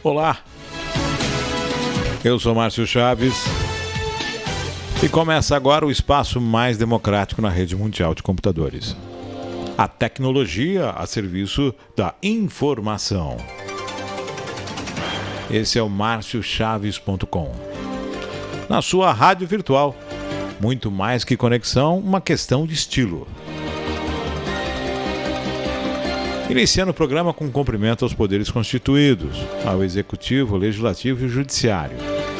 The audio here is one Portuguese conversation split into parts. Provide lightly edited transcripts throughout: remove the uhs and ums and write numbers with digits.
Olá, eu sou Márcio Chaves e começa agora o espaço mais democrático na rede mundial de computadores. A tecnologia a serviço da informação. Esse é o marciochaves.com. Na sua rádio virtual, muito mais que conexão, uma questão de estilo. Iniciando o programa com cumprimento aos poderes constituídos, ao Executivo, Legislativo e Judiciário.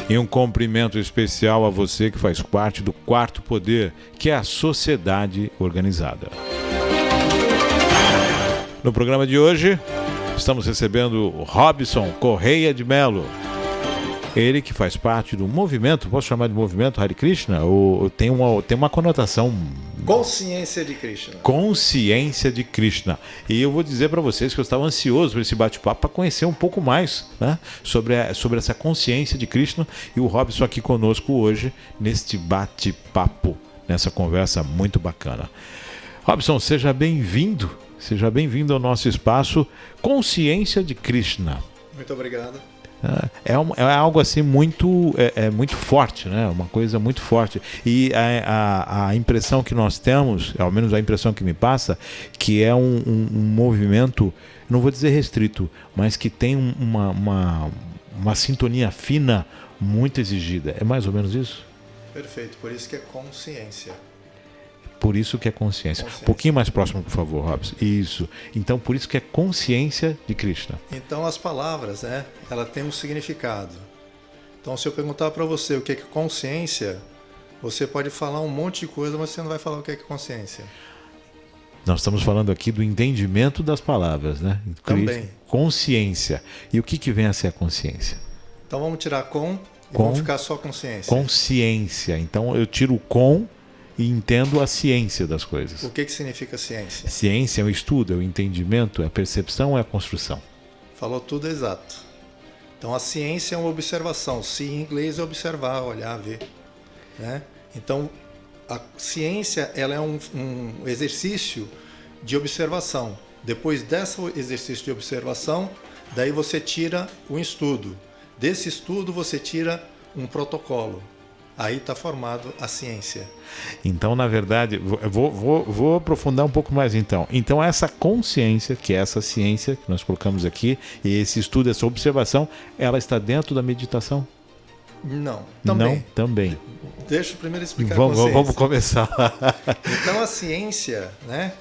E um cumprimento especial a você que faz parte do quarto poder, que é a sociedade organizada. No programa de hoje, estamos recebendo o Robson Correia de Melo. Ele que faz parte do movimento, posso chamar de movimento Hare Krishna? Ou tem uma conotação... Consciência de Krishna. Consciência de Krishna. E eu vou dizer para vocês que eu estava ansioso por esse bate-papo para conhecer um pouco mais, né, sobre essa consciência de Krishna. E o Robson aqui conosco hoje neste bate-papo, nessa conversa muito bacana. Robson, seja bem-vindo. Seja bem-vindo ao nosso espaço Consciência de Krishna. Muito obrigado. É algo assim muito forte, né? Uma coisa muito forte. E a impressão que nós temos, ao menos a impressão que me passa, que é um movimento, não vou dizer restrito, mas que tem uma sintonia fina muito exigida. É mais ou menos isso? Perfeito, por isso que é consciência. Por isso que é consciência. Um pouquinho mais próximo, por favor, Robson. Isso. Então, por isso que é consciência de Krishna. Então, as palavras, né? Ela tem um significado. Então, se eu perguntar para você o que é consciência, você pode falar um monte de coisa, mas você não vai falar o que é consciência. Nós estamos falando aqui do entendimento das palavras, né? Também. Consciência. E o que vem a ser a consciência? Então, vamos tirar e vamos ficar só consciência. Consciência. Então, eu tiro o com e entendo a ciência das coisas. O que significa ciência? Ciência é o estudo, é o entendimento, é a percepção, é a construção. Falou tudo exato. Então a ciência é uma observação. See em inglês é observar, olhar, ver. Né? Então a ciência ela é um exercício de observação. Depois desse exercício de observação, daí você tira o estudo. Desse estudo você tira um protocolo. Aí está formado a ciência. Então, na verdade, vou aprofundar um pouco mais então. Então, essa consciência, que é essa ciência que nós colocamos aqui, e esse estudo, essa observação, ela está dentro da meditação? Não, também. Não, também. Deixa eu primeiro explicar a consciência. Vamos começar. Então, a ciência, né,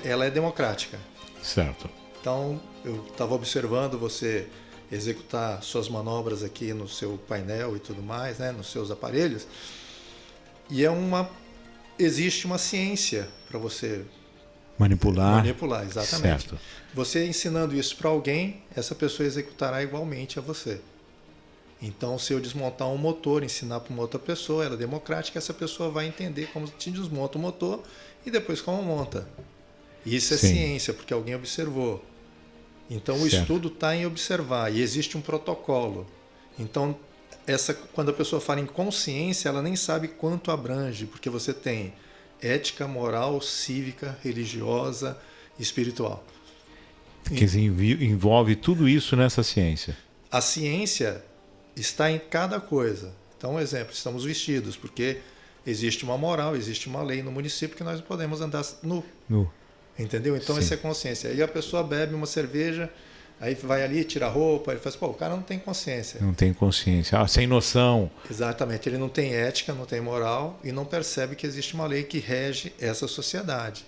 ela é democrática. Certo. Então, eu estava observando você executar suas manobras aqui no seu painel e tudo mais, né, nos seus aparelhos. E existe uma ciência para você manipular, exatamente. Certo. Você ensinando isso para alguém, essa pessoa executará igualmente a você. Então, se eu desmontar um motor, ensinar para uma outra pessoa, ela é democrática, essa pessoa vai entender como se desmonta o motor e depois como monta. Isso é ciência, porque alguém observou. Então, o estudo está em observar e existe um protocolo. Então, quando a pessoa fala em consciência, ela nem sabe quanto abrange, porque você tem ética, moral, cívica, religiosa, espiritual. Que envolve tudo isso nessa ciência. A ciência está em cada coisa. Então, um exemplo, estamos vestidos, porque existe uma moral, existe uma lei no município que nós não podemos andar nu. Entendeu? Então, essa é consciência. Aí a pessoa bebe uma cerveja, aí vai ali, tira a roupa, ele fala assim, o cara não tem consciência. Não tem consciência. Sem noção. Exatamente. Ele não tem ética, não tem moral e não percebe que existe uma lei que rege essa sociedade.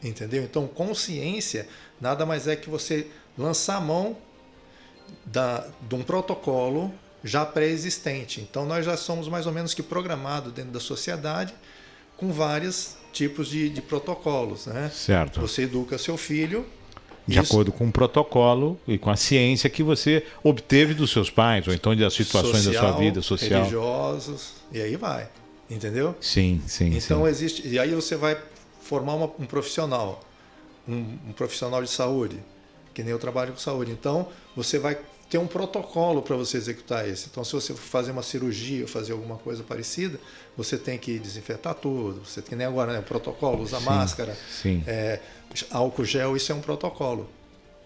Entendeu? Então, consciência nada mais é que você lançar a mão de um protocolo já pré-existente. Então, nós já somos mais ou menos que programados dentro da sociedade com vários tipos de protocolos, né? Certo. Você educa seu filho de acordo com o protocolo e com a ciência que você obteve dos seus pais, ou então das situações da sua vida social, religiosos, e aí vai, entendeu? Sim. Então existe, e aí você vai formar um profissional, um profissional de saúde, que nem eu trabalho com saúde. Então você vai ter um protocolo para você executar esse. Então, se você for fazer uma cirurgia ou fazer alguma coisa parecida, você tem que desinfetar tudo. Você tem que nem agora, né? O protocolo, usa máscara, álcool gel, isso é um protocolo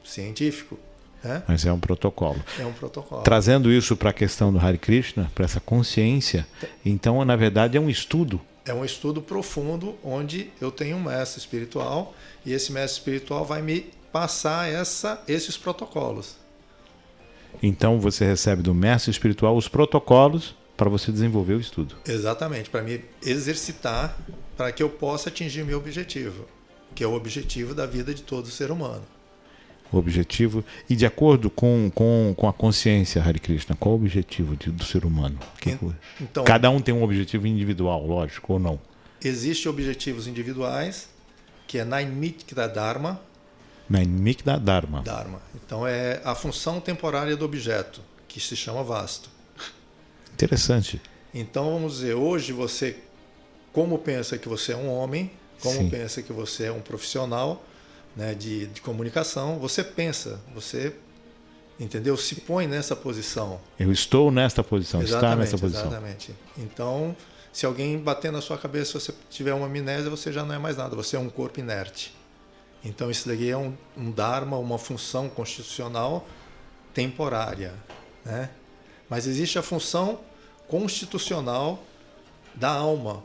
científico. né? Mas é um protocolo. É um protocolo. Trazendo isso para a questão do Hare Krishna, para essa consciência, então, na verdade, é um estudo. É um estudo profundo onde eu tenho um mestre espiritual e esse mestre espiritual vai me passar esses protocolos. Então, você recebe do mestre espiritual os protocolos para você desenvolver o estudo. Exatamente, para me exercitar para que eu possa atingir meu objetivo, que é o objetivo da vida de todo ser humano. O objetivo, e de acordo com a consciência, Hare Krishna, qual o objetivo do ser humano? Então, cada um tem um objetivo individual, lógico, ou não? Existem objetivos individuais, que é Naimikta Dharma. Naimikta Dharma. Então é a função temporária do objeto, que se chama vasto. Interessante. Então vamos dizer, hoje você, como pensa que você é um homem, como Sim. pensa que você é um profissional, né, de comunicação, você pensa, você, entendeu? Se põe nessa posição. Eu estou nesta posição, está nessa posição. Exatamente. Então, se alguém bater na sua cabeça, se você tiver uma amnésia, você já não é mais nada, você é um corpo inerte. Então, isso daqui é um dharma, uma função constitucional temporária, né? Mas existe a função constitucional da alma.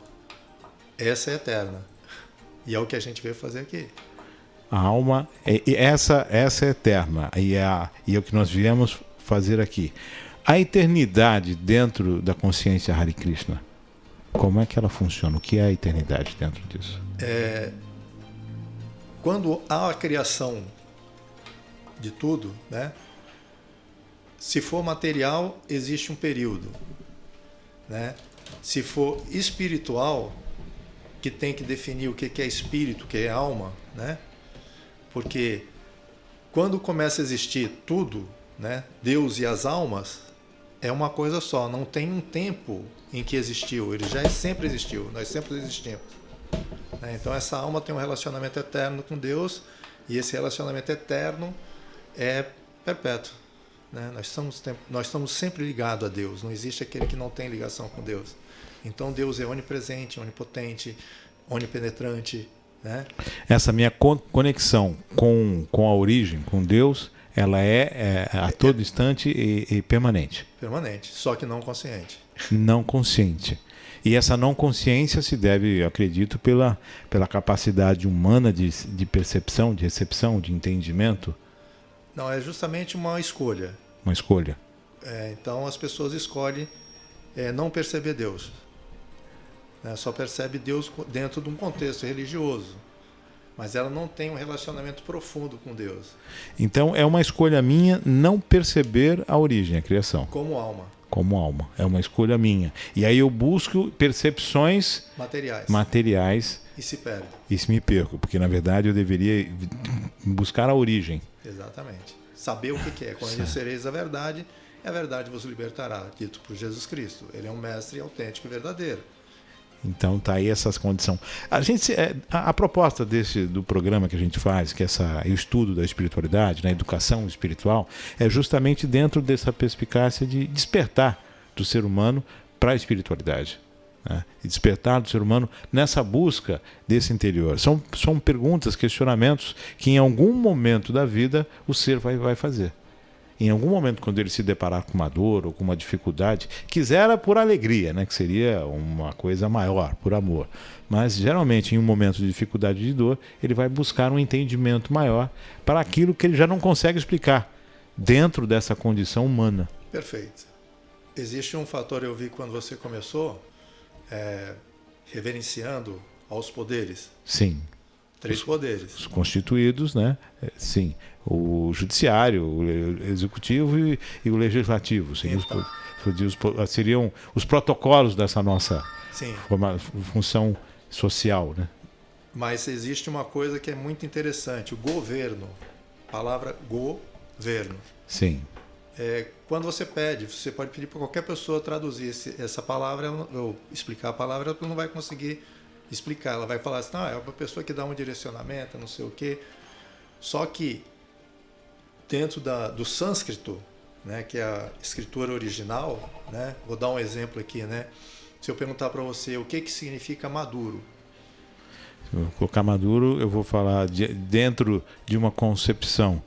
Essa é eterna. E é o que a gente veio fazer aqui. A alma, essa é eterna, e é o que nós viemos fazer aqui. A eternidade dentro da consciência Hare Krishna, como é que ela funciona? O que é a eternidade dentro disso? Quando há a criação de tudo, né? Se for material, existe um período, né? Se for espiritual, que tem que definir o que é espírito, o que é alma, né? Porque quando começa a existir tudo, né, Deus e as almas, é uma coisa só, não tem um tempo em que existiu, ele já sempre existiu, nós sempre existimos. Né? Então essa alma tem um relacionamento eterno com Deus e esse relacionamento eterno é perpétuo. Né? Nós estamos sempre ligados a Deus, não existe aquele que não tem ligação com Deus. Então Deus é onipresente, onipotente, onipenetrante. Né? Essa minha conexão com a origem, com Deus, ela é a todo instante e permanente. Permanente, só que não consciente. Não consciente. E essa não consciência se deve, eu acredito, pela capacidade humana de percepção, de recepção, de entendimento. Não, é justamente uma escolha. Uma escolha. Então as pessoas escolhem não perceber Deus. Só percebe Deus dentro de um contexto religioso, mas ela não tem um relacionamento profundo com Deus. Então é uma escolha minha não perceber a origem, a criação. Como alma. Como alma. É uma escolha minha. E aí eu busco percepções materiais e se perde. E se me perco, porque na verdade eu deveria buscar a origem. Exatamente. Saber o que é. Quando conhecereis a verdade vos libertará, dito por Jesus Cristo. Ele é um mestre autêntico e verdadeiro. Então tá aí essas condições. A proposta do programa que a gente faz, que é o estudo da espiritualidade, né, educação espiritual, é justamente dentro dessa perspicácia de despertar do ser humano para a espiritualidade. Né, e despertar do ser humano nessa busca desse interior. São perguntas, questionamentos que em algum momento da vida o ser vai fazer. Em algum momento, quando ele se deparar com uma dor ou com uma dificuldade, quisera por alegria, né, que seria uma coisa maior, por amor. Mas, geralmente, em um momento de dificuldade e de dor, ele vai buscar um entendimento maior para aquilo que ele já não consegue explicar dentro dessa condição humana. Perfeito. Existe um fator, eu vi quando você começou, reverenciando aos poderes. Sim. 3 poderes. Os constituídos, né? Sim. O judiciário, o executivo e o legislativo. Seriam os protocolos dessa nossa função social, né? Mas existe uma coisa que é muito interessante. O governo. Palavra governo. Sim. Quando você pode pedir para qualquer pessoa traduzir essa palavra, ou explicar a palavra, ela não vai conseguir explicar. Ela vai falar assim, é uma pessoa que dá um direcionamento, não sei o quê. Só que dentro do sânscrito, né, que é a escritura original, né, vou dar um exemplo aqui, né? Se eu perguntar para você o que significa maduro. Se eu colocar maduro, eu vou falar dentro de uma concepção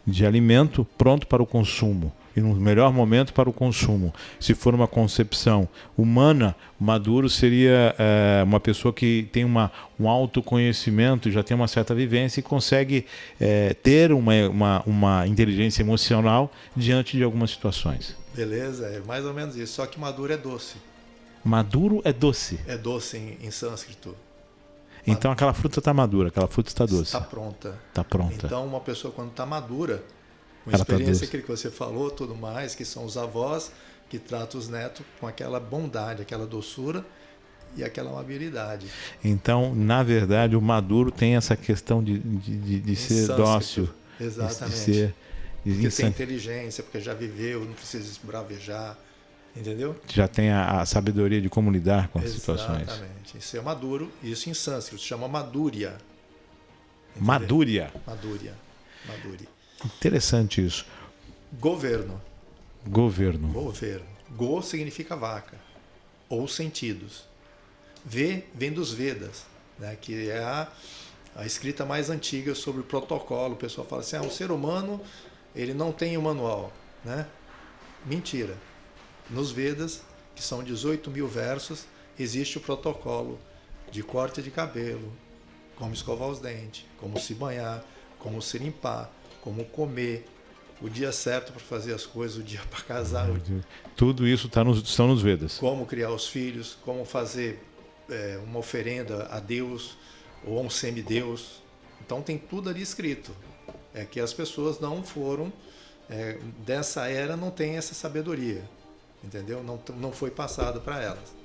de alimento pronto para o consumo e no melhor momento para o consumo. Se for uma concepção humana, maduro seria uma pessoa que tem um autoconhecimento, já tem uma certa vivência e consegue ter uma inteligência emocional diante de algumas situações. Beleza, é mais ou menos isso. Só que maduro é doce. Maduro é doce. É doce em sânscrito. Então aquela fruta está madura, aquela fruta está doce. Está pronta. Está pronta. Então uma pessoa quando está madura, com Ela experiência, tá aquilo que você falou, tudo mais, que são os avós que tratam os netos com aquela bondade, aquela doçura e aquela amabilidade. Então, na verdade, o maduro tem essa questão de ser dócil. Exatamente. Porque tem inteligência, porque já viveu, não precisa esbravejar. Entendeu? Já tem a sabedoria de como lidar com as situações. Exatamente. Isso é maduro, isso em sânscrito se chama madúria. Madúria. Madúria. Interessante isso. Governo. Governo. Go significa vaca, ou sentidos. Vem dos Vedas, né, que é a escrita mais antiga sobre o protocolo. O pessoal fala assim, o ser humano ele não tem um manual. Né? Mentira. Nos Vedas, que são 18 mil versos, existe o protocolo de corte de cabelo, como escovar os dentes, como se banhar, como se limpar, como comer, o dia certo para fazer as coisas, o dia para casar. Tudo isso estão nos Vedas. Como criar os filhos, como fazer uma oferenda a Deus ou a um semideus. Então tem tudo ali escrito. É que as pessoas não foram, dessa era não tem essa sabedoria. Entendeu? Não foi passado para elas.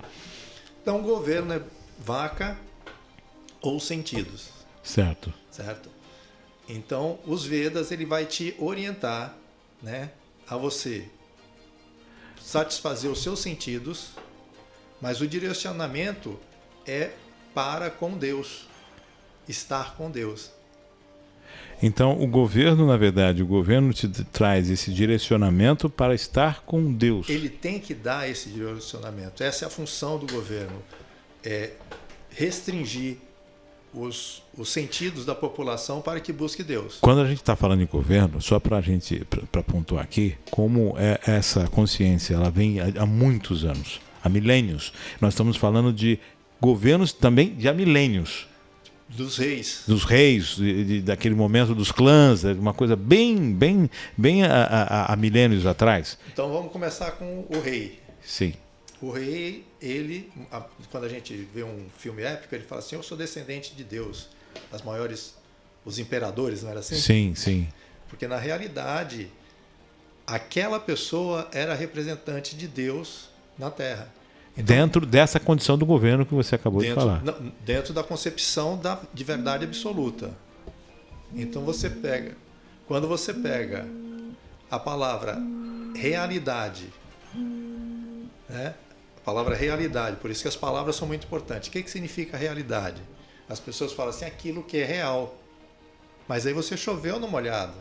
Então, o governo é vaca ou sentidos. Certo. Então, os Vedas ele vai te orientar, né, a você satisfazer os seus sentidos, mas o direcionamento é para com Deus, estar com Deus. Então, o governo te traz esse direcionamento para estar com Deus. Ele tem que dar esse direcionamento. Essa é a função do governo. É restringir os sentidos da população para que busque Deus. Quando a gente está falando em governo, só para pontuar aqui, como essa consciência ela vem há muitos anos, há milênios. Nós estamos falando de governos também de há milênios. Dos reis. Dos reis, daquele momento dos clãs, uma coisa bem há milênios atrás. Então vamos começar com o rei. Sim. O rei, quando a gente vê um filme épico, ele fala assim, eu sou descendente de Deus. Os imperadores, não era assim? Sim. Porque na realidade, aquela pessoa era representante de Deus na Terra. Então, dentro dessa condição do governo que você acabou de falar. Dentro da concepção de verdade absoluta. Então quando você pega a palavra realidade, né? A palavra realidade, por isso que as palavras são muito importantes. O que significa realidade? As pessoas falam assim, aquilo que é real. Mas aí você choveu no molhado.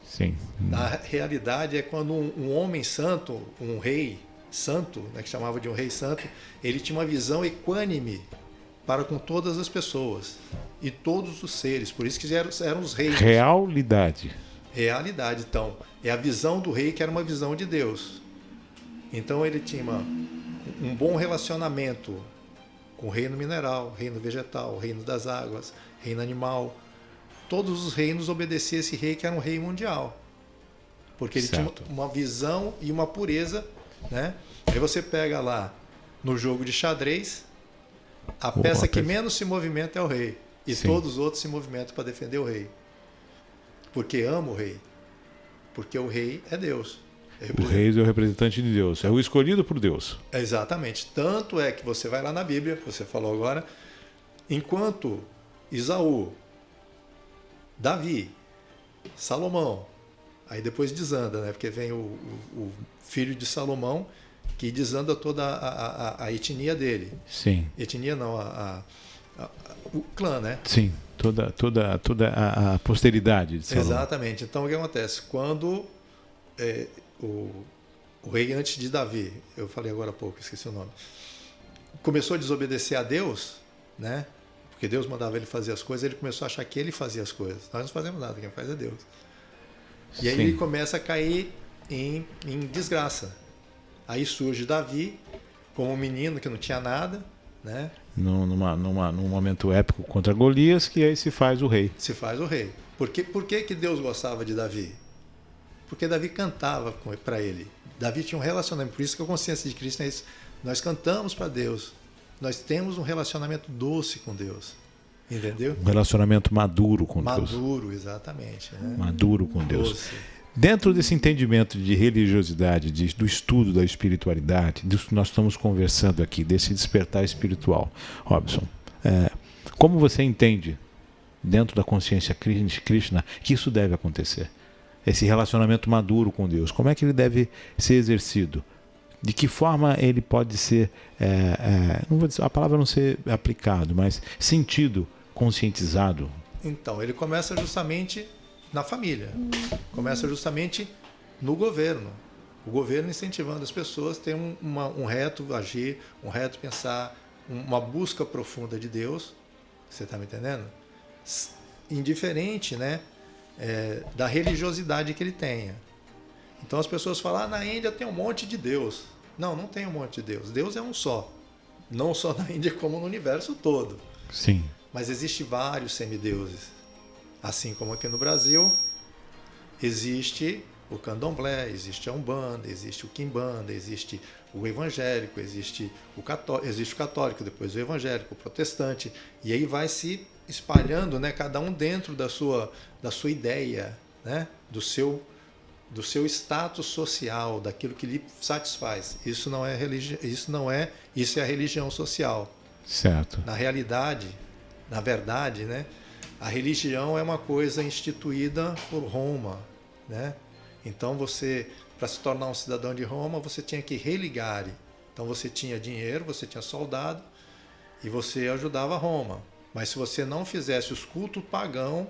Sim. A realidade é quando um homem santo, um rei santo, né, que chamava de um rei santo, ele tinha uma visão equânime para com todas as pessoas e todos os seres. Por isso que eram os reis. Realidade. Então, é a visão do rei que era uma visão de Deus. Então ele tinha um bom relacionamento com o reino mineral, reino vegetal, reino das águas, reino animal. Todos os reinos obedeciam esse rei que era um rei mundial. Porque ele tinha uma visão e uma pureza, né? Aí você pega lá no jogo de xadrez, a peça que menos se movimenta é o rei. E todos os outros se movimentam para defender o rei. Porque ama o rei. Porque o rei é Deus. O rei é o representante de Deus. É o escolhido por Deus. Exatamente. Tanto é que você vai lá na Bíblia, você falou agora, enquanto Esaú, Davi, Salomão, aí depois desanda, né? Porque vem o filho de Salomão, que desanda toda a etnia dele. Sim. Etnia não, o clã, né? Sim, toda a posteridade de Salomão. Exatamente. Então o que acontece? Quando o rei antes de Davi, eu falei agora há pouco, esqueci o nome, começou a desobedecer a Deus, né? Porque Deus mandava ele fazer as coisas, ele começou a achar que ele fazia as coisas. Nós não fazemos nada, quem faz é Deus. E aí Sim. ele começa a cair em desgraça. Aí surge Davi como um menino que não tinha nada, né? Num momento épico contra Golias, que aí se faz o rei. Se faz o rei. Por que Deus gostava de Davi? Porque Davi cantava para ele. Davi tinha um relacionamento. Por isso que a consciência de Cristo é isso. Nós cantamos para Deus. Nós temos um relacionamento doce com Deus. Entendeu? Um relacionamento maduro com Deus. Maduro, exatamente. Né? Maduro com Deus. Doce. Dentro desse entendimento de religiosidade, do estudo da espiritualidade, disso que nós estamos conversando aqui, desse despertar espiritual, Robson, como você entende, dentro da consciência Krishna, que isso deve acontecer? Esse relacionamento maduro com Deus, como é que ele deve ser exercido? De que forma ele pode ser, não vou dizer, a palavra não ser aplicado, mas sentido, conscientizado? Então, ele começa justamente na família. Começa justamente no governo. O governo incentivando as pessoas a ter um reto agir, um reto pensar, uma busca profunda de Deus. Você está me entendendo? Indiferente, né, da religiosidade que ele tenha. Então as pessoas falam, na Índia tem um monte de Deus. Não, não tem um monte de Deus. Deus é um só. Não só na Índia, como no universo todo. Sim. Mas existem vários semideuses. Assim como aqui no Brasil, existe o candomblé, existe a umbanda, existe o quimbanda, existe o evangélico, existe o católico, depois o evangélico, o protestante. E aí vai se espalhando, né, cada um dentro da sua ideia, né, do seu status social, daquilo que lhe satisfaz. Isso não é religião, isso é a religião social. Certo. Na realidade, na verdade, né, a religião é uma coisa instituída por Roma, né? Então você, para se tornar um cidadão de Roma, você tinha que religar. Então você tinha dinheiro, você tinha soldado e você ajudava Roma. Mas se você não fizesse os cultos pagão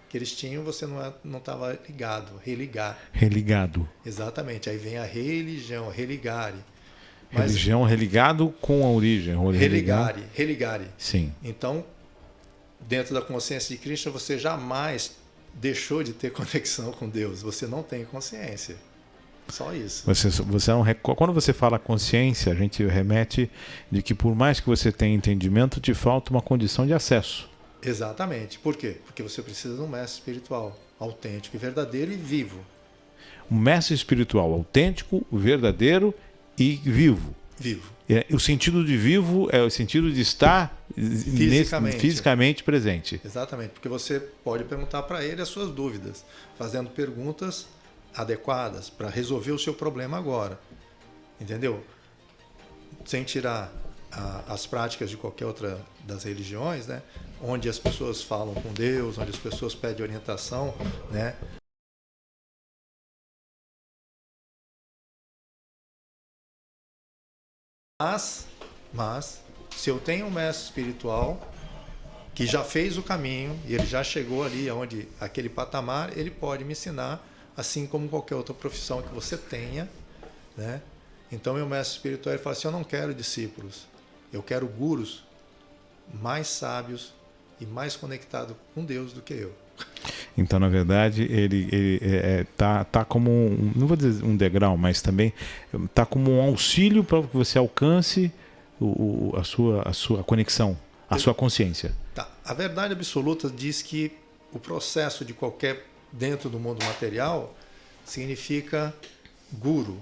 que eles tinham, você não estava ligado, religar. Religado. Exatamente, aí vem a religião, religare. Religião religado com a origem. Religare. Sim. Então, dentro da consciência de Krishna, você jamais deixou de ter conexão com Deus. Você não tem consciência. Só isso. Você não, quando você fala consciência, a gente remete de que por mais que você tenha entendimento, te falta uma condição de acesso. Exatamente. Por quê? Porque você precisa de um mestre espiritual autêntico e verdadeiro e vivo. Um mestre espiritual autêntico, verdadeiro e vivo. Vivo. O sentido de vivo é o sentido de estar fisicamente presente. Exatamente, porque você pode perguntar para ele as suas dúvidas, fazendo perguntas adequadas para resolver o seu problema agora. Entendeu? Sem tirar as práticas de qualquer outra das religiões, né? Onde as pessoas falam com Deus, onde as pessoas pedem orientação, né? Mas se eu tenho um mestre espiritual que já fez o caminho e ele já chegou ali aonde aquele patamar, ele pode me ensinar, assim como qualquer outra profissão que você tenha, né? Então meu mestre espiritual ele fala assim, eu não quero discípulos, eu quero gurus mais sábios e mais conectados com Deus do que eu. Então, na verdade, ele tá como não vou dizer um degrau, mas também tá como um auxílio para que você alcance a sua conexão, a sua consciência. Tá. A verdade absoluta diz que o processo de qualquer dentro do mundo material significa Guru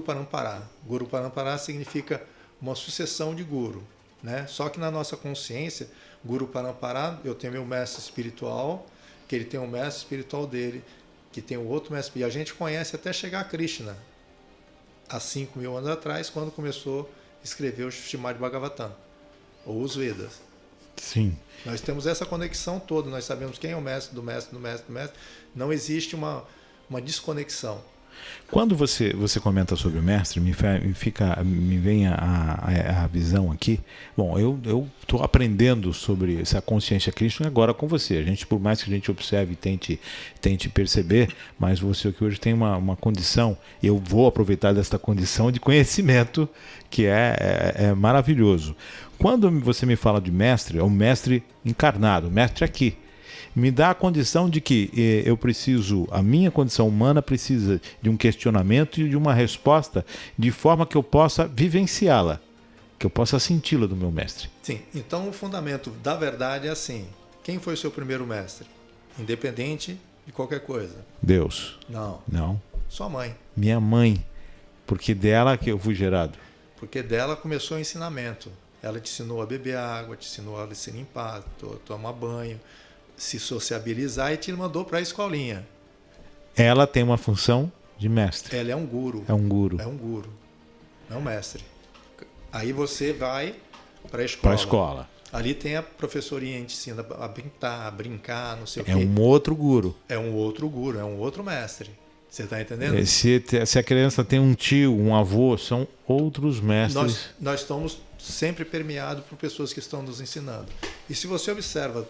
Parampara. Guru Parampara significa uma sucessão de guru, né? Só que na nossa consciência, Guru Parampara, eu tenho meu mestre espiritual, que ele tem um mestre espiritual dele, que tem o outro mestre, e a gente conhece até chegar a Krishna, há 5.000 anos atrás, quando começou a escrever o Srimad Bhagavatam, ou os Vedas. Sim. Nós temos essa conexão toda, nós sabemos quem é o mestre do mestre do mestre do mestre, não existe uma desconexão. Quando você comenta sobre o mestre, me vem a visão aqui. Bom, eu estou aprendendo sobre essa consciência Krishna agora com você. A gente, por mais que a gente observe e tente perceber, mas você que hoje tem uma condição, eu vou aproveitar desta condição de conhecimento que é maravilhoso. Quando você me fala de mestre, é um mestre encarnado, mestre aqui. me dá a condição de que a minha condição humana precisa de um questionamento e de uma resposta de forma que eu possa vivenciá-la, que eu possa senti-la do meu mestre. Sim, então o fundamento da verdade é assim: quem foi o seu primeiro mestre? Independente de qualquer coisa. Deus. Não. Sua mãe. Minha mãe, porque dela que eu fui gerado. Porque dela começou o ensinamento. Ela te ensinou a beber água, te ensinou a se limpar, tomar banho, se sociabilizar e te mandou para a escolinha. Ela tem uma função de mestre. Ela é um guru. É um guru. É um guru. É um mestre. Aí você vai para a escola. Para a escola. Ali tem a professorinha que te ensina a pintar, a brincar, não sei o quê. É um outro guru. É um outro guru, é um outro mestre. Você está entendendo? Se a criança tem um tio, um avô, são outros mestres. Nós estamos sempre permeados por pessoas que estão nos ensinando. E se você observa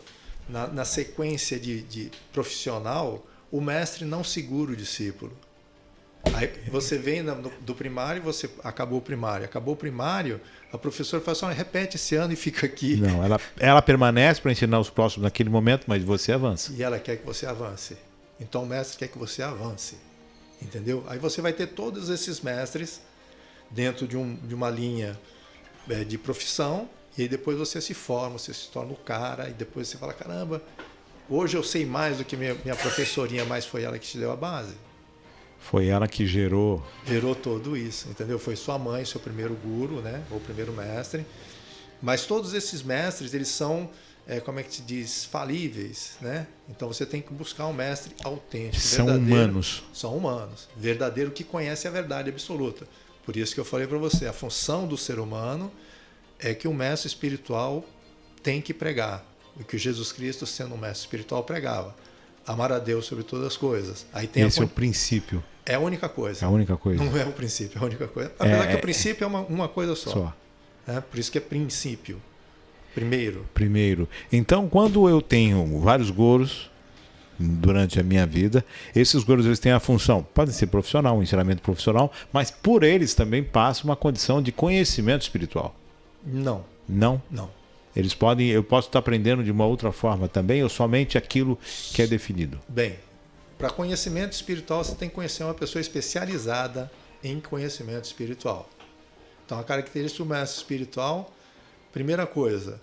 na sequência de profissional, o mestre não segura o discípulo. Aí você vem do primário, você acabou o primário, a professora fala assim: repete esse ano e fica aqui. Não, ela permanece para ensinar os próximos naquele momento, mas você avança. E ela quer que você avance. Então o mestre quer que você avance. Entendeu? Aí você vai ter todos esses mestres dentro de uma linha de profissão, e aí depois você se forma, você se torna o cara, e depois você fala: caramba, hoje eu sei mais do que minha professorinha, mas foi ela que te deu a base. Foi ela que gerou Tudo isso, entendeu? Foi sua mãe, seu primeiro guru, né? Ou primeiro mestre. Mas todos esses mestres, eles são, como é que se diz, falíveis, né? Então você tem que buscar um mestre autêntico, São verdadeiro. humanos. São humanos. Verdadeiro, que conhece a verdade absoluta. Por isso que eu falei para você, a função do ser humano é que o mestre espiritual tem que pregar. O que Jesus Cristo, sendo um mestre espiritual, pregava. Amar a Deus sobre todas as coisas. Aí tem Esse é o princípio. É a única coisa. É a única coisa. Não é o princípio, é a única coisa. Apesar que o princípio é uma coisa só. Por isso que é princípio. Primeiro. Então, quando eu tenho vários gurus durante a minha vida, esses gurus eles têm a função, podem ser profissional, um ensinamento profissional, mas por eles também passa uma condição de conhecimento espiritual. Não. Não? Não. Eu posso estar aprendendo de uma outra forma também, ou somente aquilo que é definido? Bem, para conhecimento espiritual você tem que conhecer uma pessoa especializada em conhecimento espiritual. Então a característica do mestre espiritual, primeira coisa,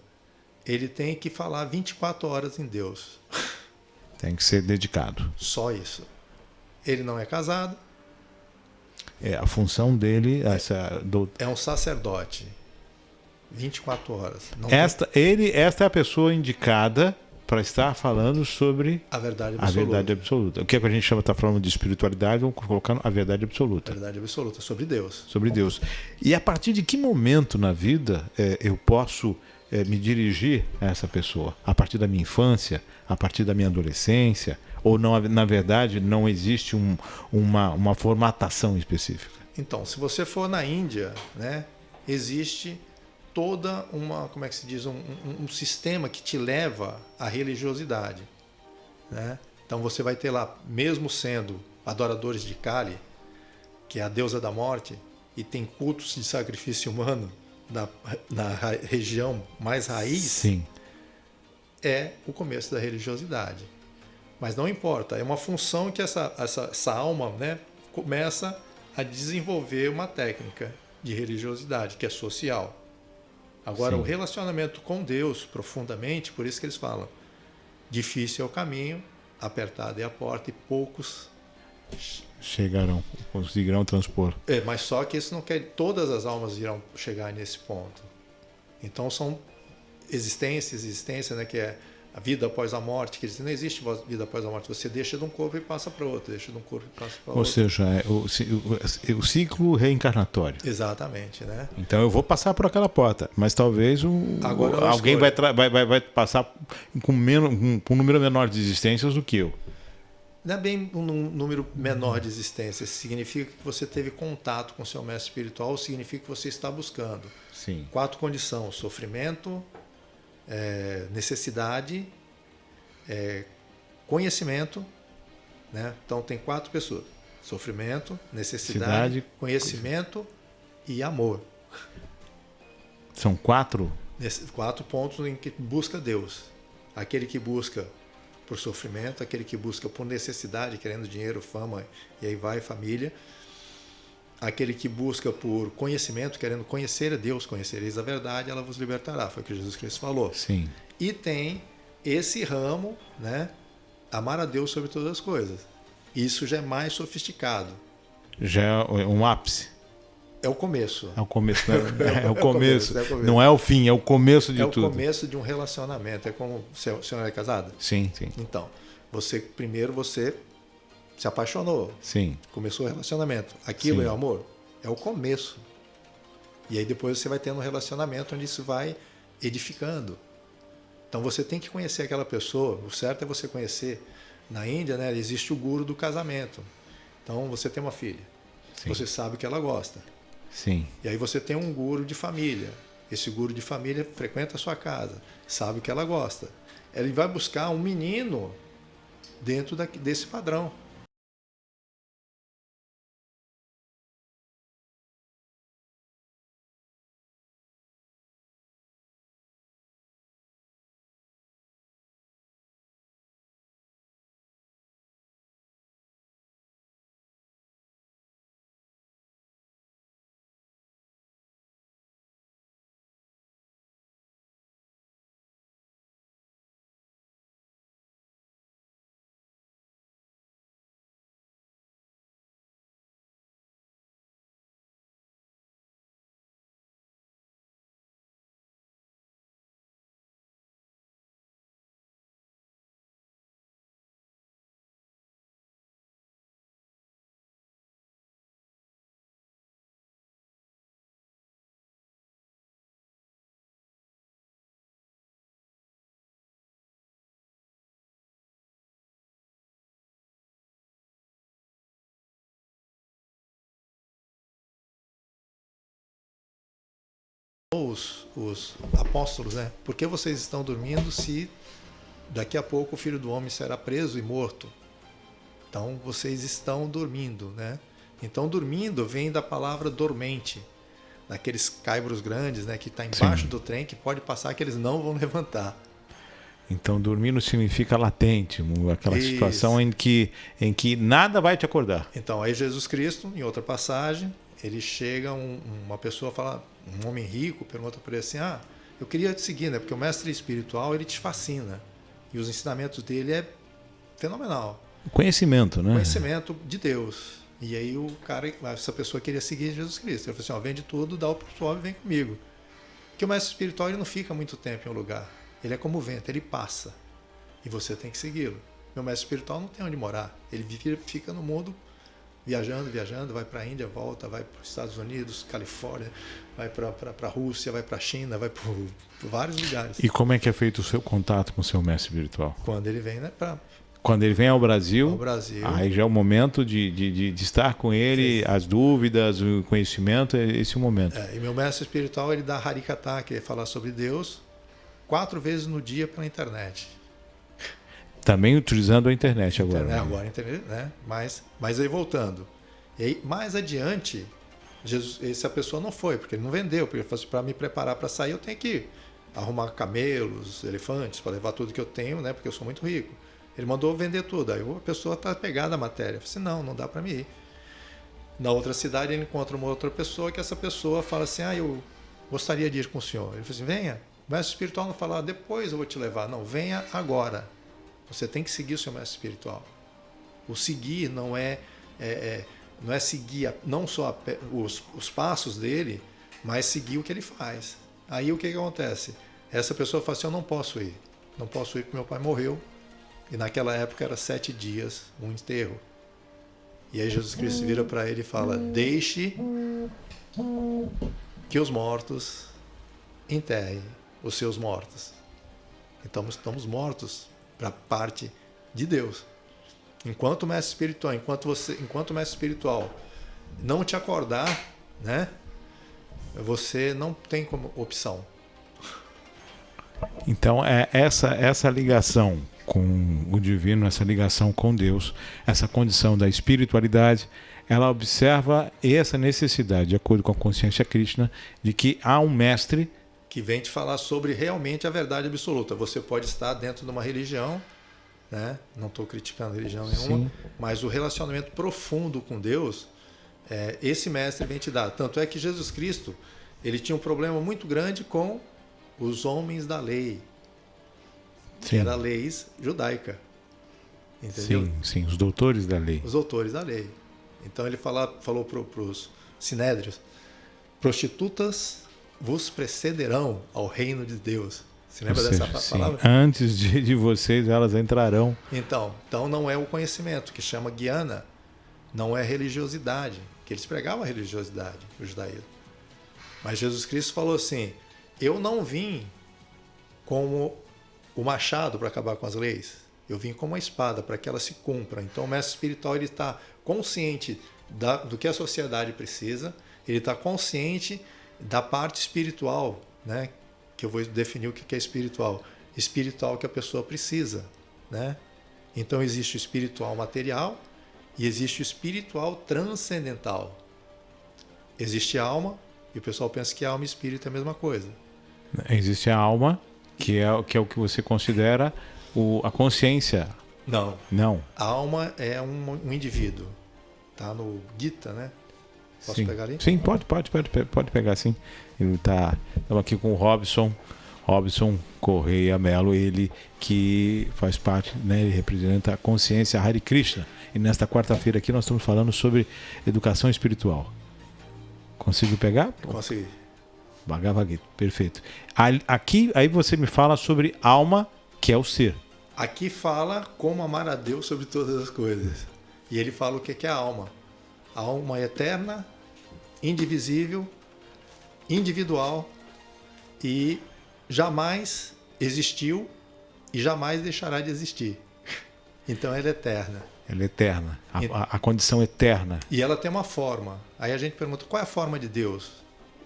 ele tem que falar 24 horas em Deus. Tem que ser dedicado. Só isso. Ele não é casado. A função dele é um sacerdote. 24 horas. Esta é a pessoa indicada para estar falando sobre a verdade absoluta. O que a gente está falando de espiritualidade, vamos colocar a verdade absoluta. A verdade absoluta, sobre Deus. Sobre Deus. E a partir de que momento na vida eu posso me dirigir a essa pessoa? A partir da minha infância? A partir da minha adolescência? Ou não, na verdade não existe uma formatação específica? Então, se você for na Índia, né, existe toda como é que se diz, um sistema que te leva à religiosidade, né? Então você vai ter lá, mesmo sendo adoradores de Kali, que é a deusa da morte, e tem cultos de sacrifício humano na região mais raiz, sim, é o começo da religiosidade. Mas não importa, é uma função que essa alma, né, começa a desenvolver uma técnica de religiosidade, que é social. Agora, o relacionamento com Deus, profundamente, por isso que eles falam, difícil é o caminho, apertada é a porta e poucos conseguirão transpor. Mas só que isso não quer, todas as almas irão chegar nesse ponto. Então são existência, né, que é a vida após a morte, que não existe vida após a morte, você deixa de um corpo e passa para outro, deixa de um corpo e passa para outro. Ou seja, o ciclo reencarnatório. Exatamente, né? Então eu vou passar por aquela porta, mas talvez alguém vai passar com um número menor de existências do que eu. Não é bem um número menor de existências, significa que você teve contato com o seu mestre espiritual, ou significa que você está buscando. Sim. 4 condições: sofrimento, necessidade, conhecimento, né? Então tem 4 pessoas: sofrimento, necessidade, conhecimento e amor. São 4? 4 pontos em que busca Deus. Aquele que busca por sofrimento, aquele que busca por necessidade, querendo dinheiro, fama, e aí vai família. Aquele que busca por conhecimento, querendo conhecer a Deus, conhecereis a verdade, ela vos libertará. Foi o que Jesus Cristo falou. Sim. E tem esse ramo, né? Amar a Deus sobre todas as coisas. Isso já é mais sofisticado. Já é um ápice. É o começo. É o começo, né? É o começo. É o começo. Não é o fim, é o começo de tudo. É o começo de um relacionamento. É como... O senhor é casado? Sim, sim. Então, primeiro você se apaixonou. Sim. Começou o relacionamento. Aquilo Sim. é o amor? É o começo. E aí depois você vai tendo um relacionamento onde isso vai edificando. Então você tem que conhecer aquela pessoa. O certo é você conhecer. Na Índia, né, existe o guru do casamento. Então você tem uma filha. Sim. Você sabe que ela gosta. Sim. E aí você tem um guru de família. Esse guru de família frequenta a sua casa. Sabe que ela gosta. Ele vai buscar um menino dentro desse padrão. Os apóstolos, né? Por que vocês estão dormindo se daqui a pouco o Filho do Homem será preso e morto? Então vocês estão dormindo, né? Então dormindo vem da palavra dormente, daqueles caibros grandes, né? Que está embaixo do trem, que pode passar que eles não vão levantar. Então dormir não significa latente, aquela situação em que nada vai te acordar. Então aí Jesus Cristo, em outra passagem, ele chega, uma pessoa fala, um homem rico, pergunta para ele assim, eu queria te seguir, né? Porque o mestre espiritual, ele te fascina. E os ensinamentos dele é fenomenal. Conhecimento, né? Conhecimento de Deus. E aí essa pessoa queria seguir Jesus Cristo. Ele falou assim, vende tudo, dá o pessoal e vem comigo. Porque o mestre espiritual, ele não fica muito tempo em um lugar. Ele é como o vento, ele passa. E você tem que segui-lo. Meu mestre espiritual não tem onde morar. Ele fica no mundo viajando, vai para a Índia, volta, vai para os Estados Unidos, Califórnia, vai para a Rússia, vai para a China, vai para vários lugares. E como é que é feito o seu contato com o seu mestre espiritual? Quando ele vem, né, quando ele vem ao Brasil, aí já é o momento de estar com ele, sim, as dúvidas, o conhecimento, esse é o momento. E meu mestre espiritual, ele dá Harikata, que é falar sobre Deus, 4 vezes no dia pela internet. Também utilizando a internet agora. Agora a internet, né? Mas aí voltando. E aí, mais adiante, essa pessoa não foi, porque ele não vendeu, porque ele falou assim, para me preparar para sair, eu tenho que arrumar camelos, elefantes, para levar tudo que eu tenho, né? Porque eu sou muito rico. Ele mandou vender tudo. Aí a pessoa está pegada à matéria. Eu falei assim, não dá para mim ir. Na outra cidade, ele encontra uma outra pessoa, que essa pessoa fala assim, eu gostaria de ir com o senhor. Ele falou assim, venha. O mestre espiritual não fala, depois eu vou te levar. Não, venha agora. Você tem que seguir o seu mestre espiritual. O seguir não é seguir não só os passos dele, mas seguir o que ele faz. Aí o que acontece? Essa pessoa fala assim, eu não posso ir. Não posso ir porque meu pai morreu. E naquela época era 7 dias, um enterro. E aí Jesus Cristo vira para ele e fala, deixe que os mortos enterrem os seus mortos. Então estamos mortos para a parte de Deus. Enquanto o mestre espiritual, enquanto o mestre espiritual não te acordar, né? Você não tem como opção. Então é essa ligação com o divino, essa ligação com Deus, essa condição da espiritualidade, ela observa essa necessidade, de acordo com a consciência Krishna, de que há um mestre que vem te falar sobre realmente a verdade absoluta. Você pode estar dentro de uma religião, né? Não estou criticando religião nenhuma, Sim. mas o relacionamento profundo com Deus, esse mestre vem te dar. Tanto é que Jesus Cristo, ele tinha um problema muito grande com os homens da lei, que Sim. era a lei judaica. Entendeu? Sim, os doutores da lei. Os autores da lei. Então ele falou para os sinédrios: prostitutas vos precederão ao reino de Deus. Se lembra dessa palavra? Antes de vocês, elas entrarão. Então não é o conhecimento, que chama guiana, não é religiosidade, que eles pregavam a religiosidade, o judaísmo. Mas Jesus Cristo falou assim: eu não vim como o machado para acabar com as leis, eu vim como uma espada para que ela se cumpra. Então o mestre espiritual ele está consciente do que a sociedade precisa, ele está consciente da parte espiritual, né? Que eu vou definir o que é espiritual. Espiritual que a pessoa precisa, né? Então existe o espiritual material e existe o espiritual transcendental. Existe a alma, e o pessoal pensa que alma e espírito é a mesma coisa. Existe a alma, que é o que você considera a consciência. Não. Não. A alma é um indivíduo. Tá no Gita, né? Posso pegar ali? Sim, pode pegar, sim. Ele estamos aqui com o Robson Correia Mello, ele que faz parte, né, ele representa a consciência Hare Krishna. E nesta quarta-feira aqui nós estamos falando sobre educação espiritual. Conseguiu pegar? Consegui. Bhagavad Gita, perfeito. Aqui, aí você me fala sobre alma, que é o ser. Aqui fala como amar a Deus sobre todas as coisas. E ele fala o que é a alma. A alma é eterna, indivisível, individual e jamais existiu e jamais deixará de existir. Então ela é eterna. Ela é eterna, a condição eterna. E ela tem uma forma. Aí a gente pergunta, qual é a forma de Deus?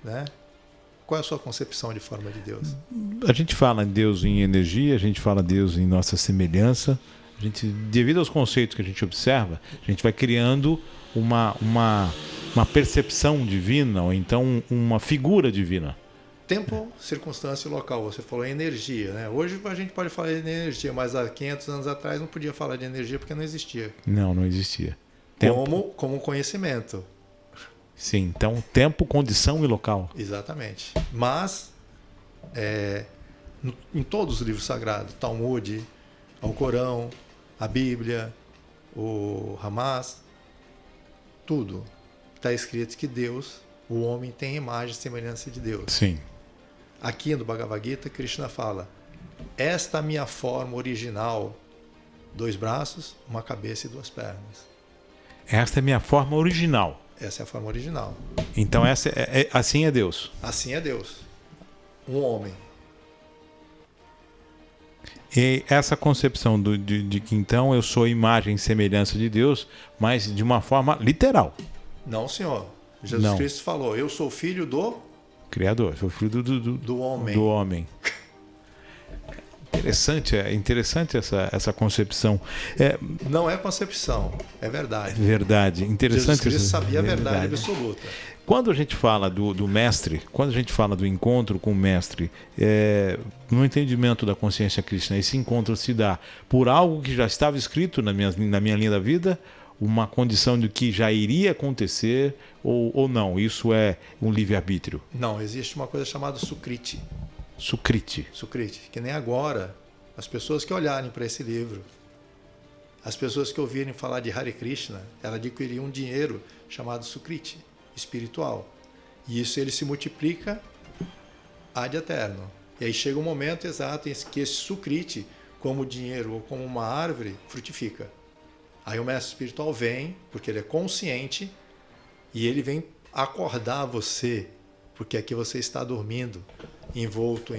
Né? Qual é a sua concepção de forma de Deus? A gente fala em Deus em energia, a gente fala Deus em nossa semelhança. A gente, devido aos conceitos que a gente observa, a gente vai criando uma percepção divina, ou então uma figura divina. Tempo, circunstância e local. Você falou em energia, né? Hoje a gente pode falar de energia, mas há 500 anos atrás não podia falar de energia porque não existia. Não existia. Tempo. Como conhecimento. Sim, então tempo, condição e local. Exatamente. Mas em todos os livros sagrados, Talmud, Alcorão, a Bíblia, o Hamas, tudo está escrito que Deus, o homem tem imagem e semelhança de Deus. Sim. Aqui no Bhagavad Gita, Krishna fala: esta minha forma original, 2 braços, uma cabeça e 2 pernas. Esta é minha forma original. Essa é a forma original. Então assim é Deus. Assim é Deus. Um homem. E essa concepção de que então eu sou imagem e semelhança de Deus, mas de uma forma literal. Não, senhor. Jesus Cristo falou: eu sou filho do Criador, sou filho do homem. Do homem. Interessante essa concepção. Não é concepção, é verdade. Verdade. Interessante. Jesus Cristo sabia a verdade absoluta. Quando a gente fala do mestre, quando a gente fala do encontro com o mestre, no entendimento da consciência cristã, esse encontro se dá por algo que já estava escrito na minha linha da vida, uma condição de que já iria acontecer ou não? Isso é um livre-arbítrio? Não, existe uma coisa chamada Sukriti. Sukriti, que nem agora, as pessoas que olharem para esse livro, as pessoas que ouvirem falar de Hare Krishna, ela adquiriu um dinheiro chamado Sukriti, espiritual. E isso ele se multiplica ad eterno. E aí chega um momento exato em que esse Sukriti, como dinheiro ou como uma árvore, frutifica. Aí o mestre espiritual vem, porque ele é consciente, e ele vem acordar você, porque aqui você está dormindo, envolto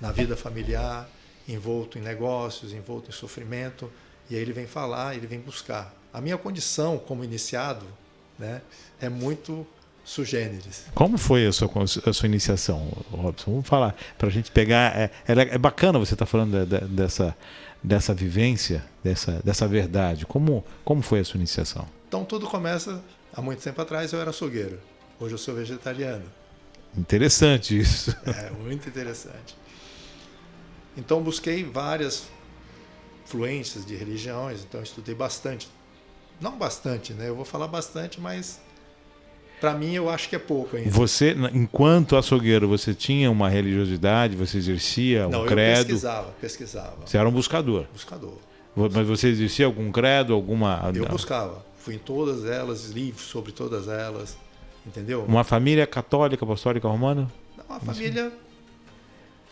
na vida familiar, envolto em negócios, envolto em sofrimento, e aí ele vem falar, ele vem buscar. A minha condição como iniciado, né, é muito sui generis. Como foi a sua iniciação, Robson? Vamos falar, para a gente pegar... É bacana você estar falando dessa vivência, dessa verdade. Como foi a sua iniciação? Então tudo começa, há muito tempo atrás eu era açougueiro, hoje eu sou vegetariano. Interessante isso. Muito interessante. Então busquei várias influências de religiões, então eu estudei bastante. Não bastante, né? Eu vou falar bastante, mas para mim eu acho que é pouco ainda. Você, enquanto açougueiro, você tinha uma religiosidade, você exercia um credo? Eu pesquisava. Você era um buscador. Buscador. Mas você exercia algum credo, alguma... Eu buscava. Fui em todas elas, livros sobre todas elas, entendeu? Uma família católica, apostólica, romana? Uma família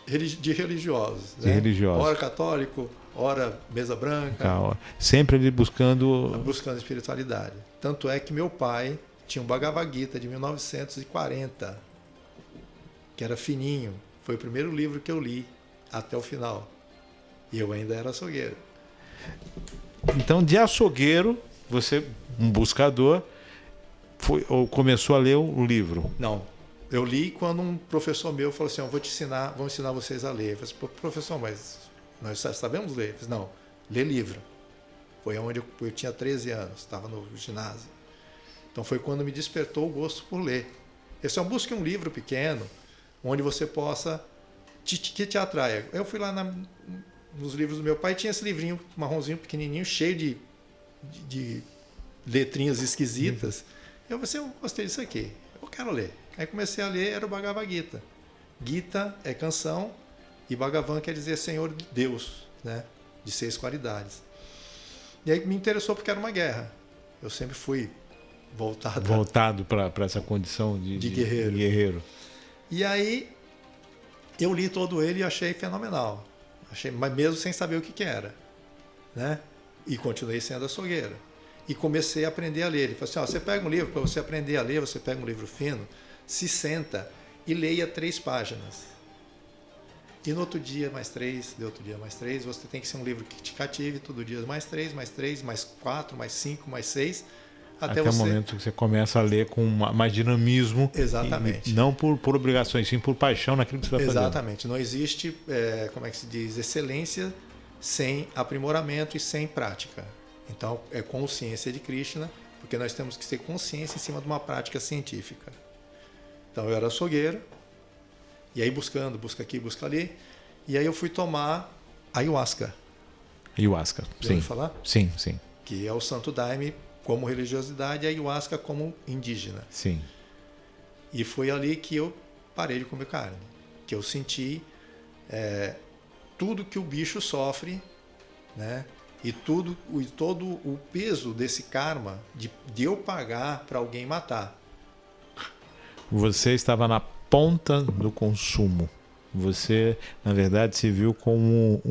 de religiosos. De religiosos. Ora católico, ora mesa branca. Sempre ali buscando... Buscando espiritualidade. Tanto é que meu pai tinha um Bhagavad Gita de 1940, que era fininho. Foi o primeiro livro que eu li até o final. E eu ainda era açougueiro. Então, de açougueiro, você, um buscador, ou começou a ler o livro? Não. Eu li quando um professor meu falou assim, eu vou te ensinar, vou ensinar vocês a ler. Eu falei, professor, mas nós sabemos ler? Eu falei, não, lê livro. Foi onde eu tinha 13 anos, estava no ginásio. Então foi quando me despertou o gosto por ler. Esse é um busque um livro pequeno, onde você possa, que te atraia. Eu fui lá nos livros do meu pai, tinha esse livrinho marronzinho, pequenininho, cheio de letrinhas esquisitas. Eu falei assim, eu gostei disso aqui, eu quero ler. Aí comecei a ler, era o Bhagavad Gita. Gita é canção e Bhagavan quer dizer Senhor Deus, né? De 6 qualidades. E aí me interessou porque era uma guerra. Eu sempre fui voltado para essa condição de guerreiro. E aí eu li todo ele e achei fenomenal. Mas mesmo sem saber o que era, né? E continuei sendo açougueiro. E comecei a aprender a ler. Ele falou assim, você pega um livro, para você aprender a ler, você pega um livro fino, se senta e leia 3 páginas. E no outro dia mais 3, de outro dia mais 3, você tem que ser um livro que te cative, todo dia mais 3, mais 3, mais 4, mais 5, mais 6, até o momento que você começa a ler com mais dinamismo. Exatamente. E não por obrigações, sim por paixão naquilo que você está fazendo. Exatamente. Não existe, como é que se diz, excelência sem aprimoramento e sem prática. Então, é consciência de Krishna, porque nós temos que ter consciência em cima de uma prática científica. Então, eu era açougueiro, e aí busca aqui, busca ali, e aí eu fui tomar ayahuasca. Ayahuasca, Já sim. ouviu falar? Sim, sim. Que é o Santo Daime como religiosidade e a ayahuasca como indígena. Sim. E foi ali que eu parei de comer carne, que eu senti tudo que o bicho sofre, né? E todo o peso desse karma de eu pagar para alguém matar. Você estava na ponta do consumo. Você, na verdade, se viu como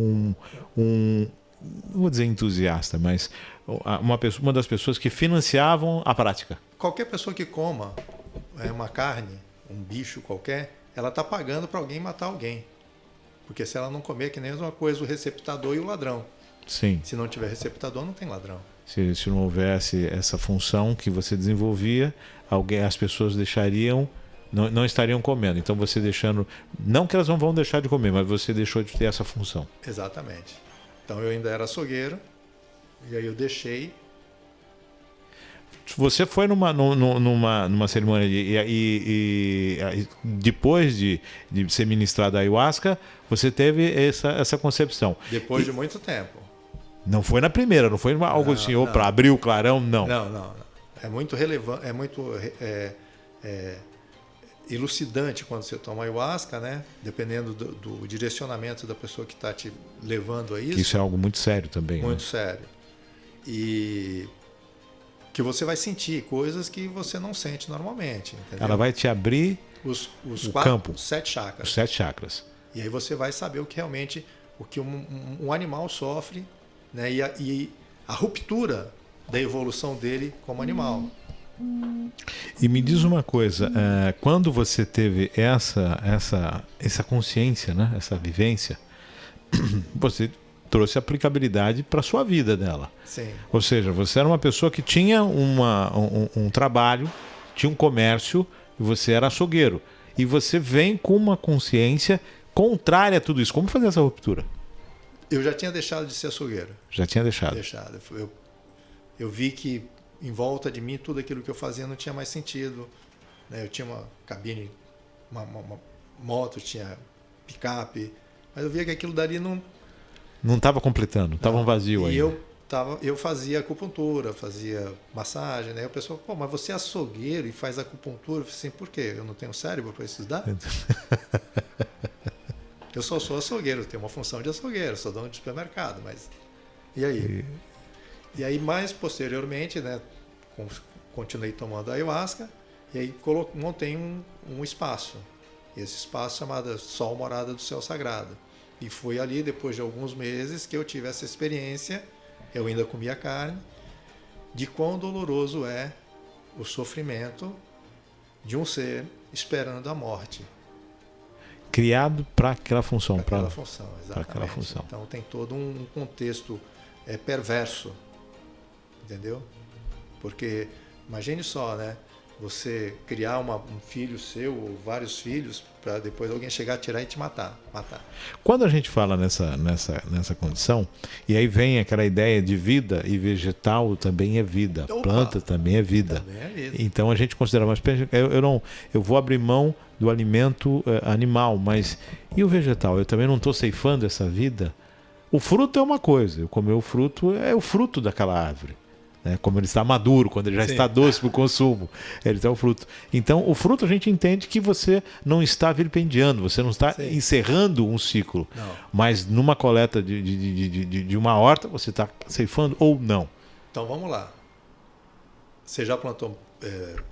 não vou dizer entusiasta, mas uma das pessoas que financiavam a prática. Qualquer pessoa que coma uma carne, um bicho qualquer, ela está pagando para alguém matar alguém. Porque se ela não comer, que nem a mesma coisa o receptador e o ladrão. Sim. Se não tiver receptador, não tem ladrão. Se não houvesse essa função que você desenvolvia, as pessoas deixariam, não estariam comendo. Então você deixando, não que elas não vão deixar de comer, mas você deixou de ter essa função. Exatamente. Então eu ainda era açougueiro, e aí eu deixei. Você foi numa cerimônia e depois de ser ministrado a ayahuasca, você teve essa concepção. Depois de muito tempo. Não foi na primeira, não foi algo assim, para abrir o clarão, não. Não. É muito relevante, é muito elucidante quando você toma ayahuasca, né? Dependendo do direcionamento da pessoa que está te levando a isso. Isso é algo muito sério também. Muito sério. E que você vai sentir coisas que você não sente normalmente. Entendeu? Ela vai te abrir os campo. 7 chakras. Os 7 chakras. E aí você vai saber o que realmente um animal sofre, né? E a ruptura da evolução dele como animal. E me diz uma coisa, quando você teve essa consciência, né? Essa vivência, você trouxe aplicabilidade para a sua vida dela. Sim. Ou seja, você era uma pessoa que tinha um trabalho, tinha um comércio, e você era açougueiro. E você vem com uma consciência contrária a tudo isso. Como fazer essa ruptura? Eu já tinha deixado de ser açougueiro. Já tinha deixado? Deixado. Eu vi que em volta de mim tudo aquilo que eu fazia não tinha mais sentido. Eu tinha uma cabine, uma moto, tinha picape, mas eu via que aquilo dali Não estava completando, estava um vazio aí. E eu fazia acupuntura, fazia massagem, né? E o pessoal, pô, mas você é açougueiro e faz acupuntura? Eu falei assim, por quê? Eu não tenho cérebro para estudar? Eu só sou açougueiro, tenho uma função de açougueiro, sou dono de supermercado, mas... E aí? E aí, mais posteriormente, né, continuei tomando ayahuasca e aí montei um espaço. Esse espaço chamado Sol Morada do Céu Sagrado. E foi ali, depois de alguns meses, que eu tive essa experiência, eu ainda comia carne, de quão doloroso é o sofrimento de um ser esperando a morte. Criado para aquela função. Para aquela função, exatamente. Aquela função. Então tem todo um contexto perverso, entendeu? Porque, imagine só, né? Você criar um filho seu ou vários filhos para depois alguém chegar, tirar e te matar. Quando a gente fala nessa condição, e aí vem aquela ideia de vida, e vegetal também é vida, planta também é vida. Também é vida. Então a gente considera, mas eu vou abrir mão do alimento animal, mas e o vegetal? Eu também não estou ceifando essa vida? O fruto é uma coisa, eu comer o fruto é o fruto daquela árvore. Né? Como ele está maduro, quando ele já está doce para o consumo, ele está o fruto. Então, o fruto a gente entende que você não está vilipendiando, você não está encerrando um ciclo. Não. Mas numa coleta de uma horta, você está ceifando ou não? Então, vamos lá. Você já plantou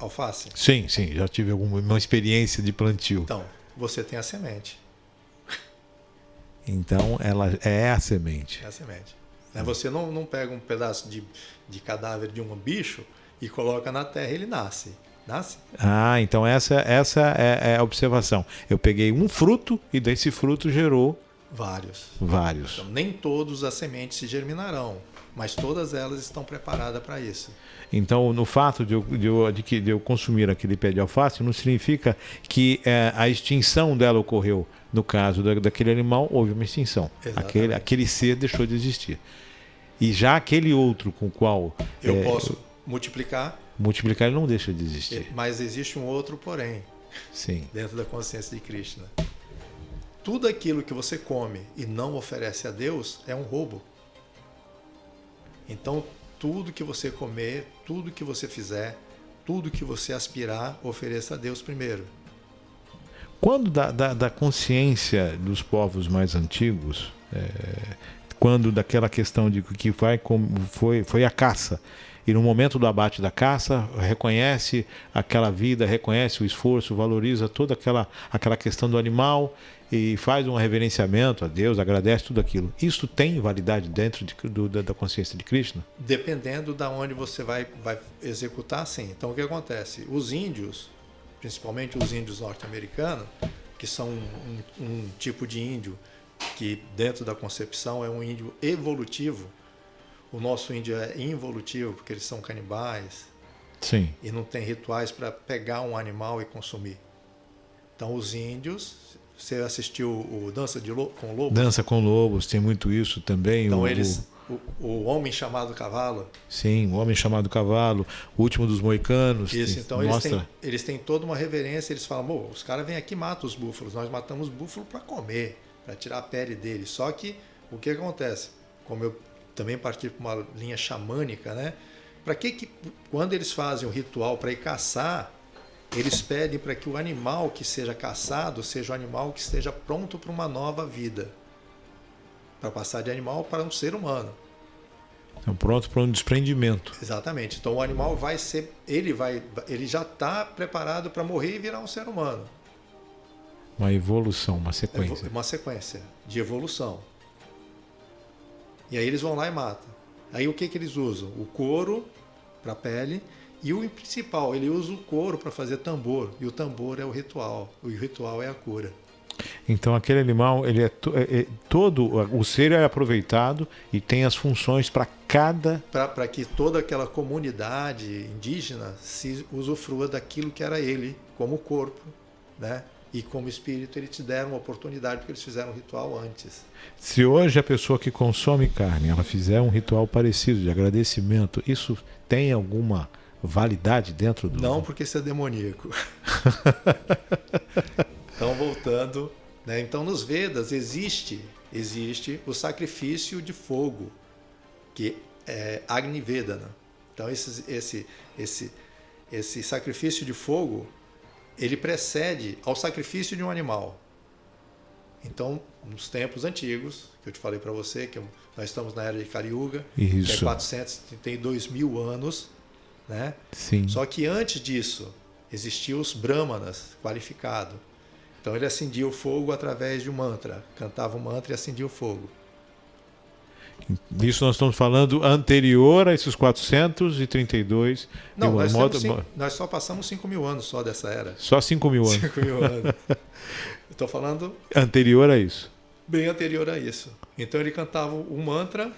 alface? Sim, já tive uma experiência de plantio. Então, você tem a semente. Então, ela é a semente. É a semente. Você não pega um pedaço de cadáver de um bicho e coloca na terra e ele nasce. Nasce? Ah, então essa é a observação. Eu peguei um fruto e desse fruto gerou... Vários. Vários. Então, nem todas as sementes se germinarão, mas todas elas estão preparadas para isso. Então, no fato de eu consumir aquele pé de alface, não significa que a extinção dela ocorreu. No caso daquele animal, houve uma extinção. Aquele ser deixou de existir. E já aquele outro com o qual... Eu posso multiplicar. Multiplicar ele não deixa de existir. Mas existe um outro porém. Sim. Dentro da consciência de Krishna. Tudo aquilo que você come e não oferece a Deus é um roubo. Então, tudo que você comer, tudo que você fizer, tudo que você aspirar, ofereça a Deus primeiro. Quando da consciência dos povos mais antigos, quando daquela questão de que foi a caça, e no momento do abate da caça, reconhece aquela vida, reconhece o esforço, valoriza toda aquela questão do animal e faz um reverenciamento a Deus, agradece tudo aquilo. Isso tem validade dentro da consciência de Krishna? Dependendo de onde você vai executar, sim. Então, o que acontece? Os índios, principalmente os índios norte-americanos, que são um tipo de índio que dentro da concepção é um índio evolutivo. O nosso índio é involutivo porque eles são canibais. Sim. E não tem rituais para pegar um animal e consumir. Então os índios, você assistiu o Dança com Lobos? Dança com Lobos, tem muito isso também. Então o Homem Chamado Cavalo. Sim, o Homem Chamado Cavalo, o Último dos Moicanos. Isso, então eles têm toda uma reverência, eles falam, os caras vêm aqui e matam os búfalos, nós matamos búfalo para comer, para tirar a pele deles. Só que o que acontece? Como eu também parti para uma linha xamânica, né? Para que quando eles fazem o ritual para ir caçar, eles pedem para que o animal que seja caçado seja um animal que esteja pronto para uma nova vida, para passar de animal para um ser humano. Então, pronto para um desprendimento. Exatamente. Então o animal ele já está preparado para morrer e virar um ser humano. Uma evolução, uma sequência. Uma sequência de evolução. E aí eles vão lá e matam. Aí o que eles usam? O couro para a pele e o principal, ele usa o couro para fazer tambor. E o tambor é o ritual. O ritual é a cura. Então aquele animal, ele todo o ser é aproveitado e tem as funções para cada... Para que toda aquela comunidade indígena se usufrua daquilo que era ele, como corpo, né? E como espírito, eles te deram uma oportunidade porque eles fizeram um ritual antes. Se hoje a pessoa que consome carne, ela fizer um ritual parecido de agradecimento, isso tem alguma validade dentro do... Não, porque isso é demoníaco. Então, voltando, né? Então, nos Vedas existe existe o sacrifício de fogo, que é Agni Vedana. Então esse sacrifício de fogo, ele precede ao sacrifício de um animal. Então, nos tempos antigos, que eu te falei para você, que nós estamos na era de Kali Yuga, que é 432 mil anos, né? Sim. Só que antes disso, existiam os brahmanas qualificados. Então ele acendia o fogo através de um mantra, cantava um mantra e acendia o fogo. Isso nós estamos falando anterior a esses 432. Não, nós só passamos 5 mil anos só dessa era. Só 5 mil anos. 5 mil anos. Estou falando... Anterior a isso. Bem anterior a isso. Então ele cantava um mantra,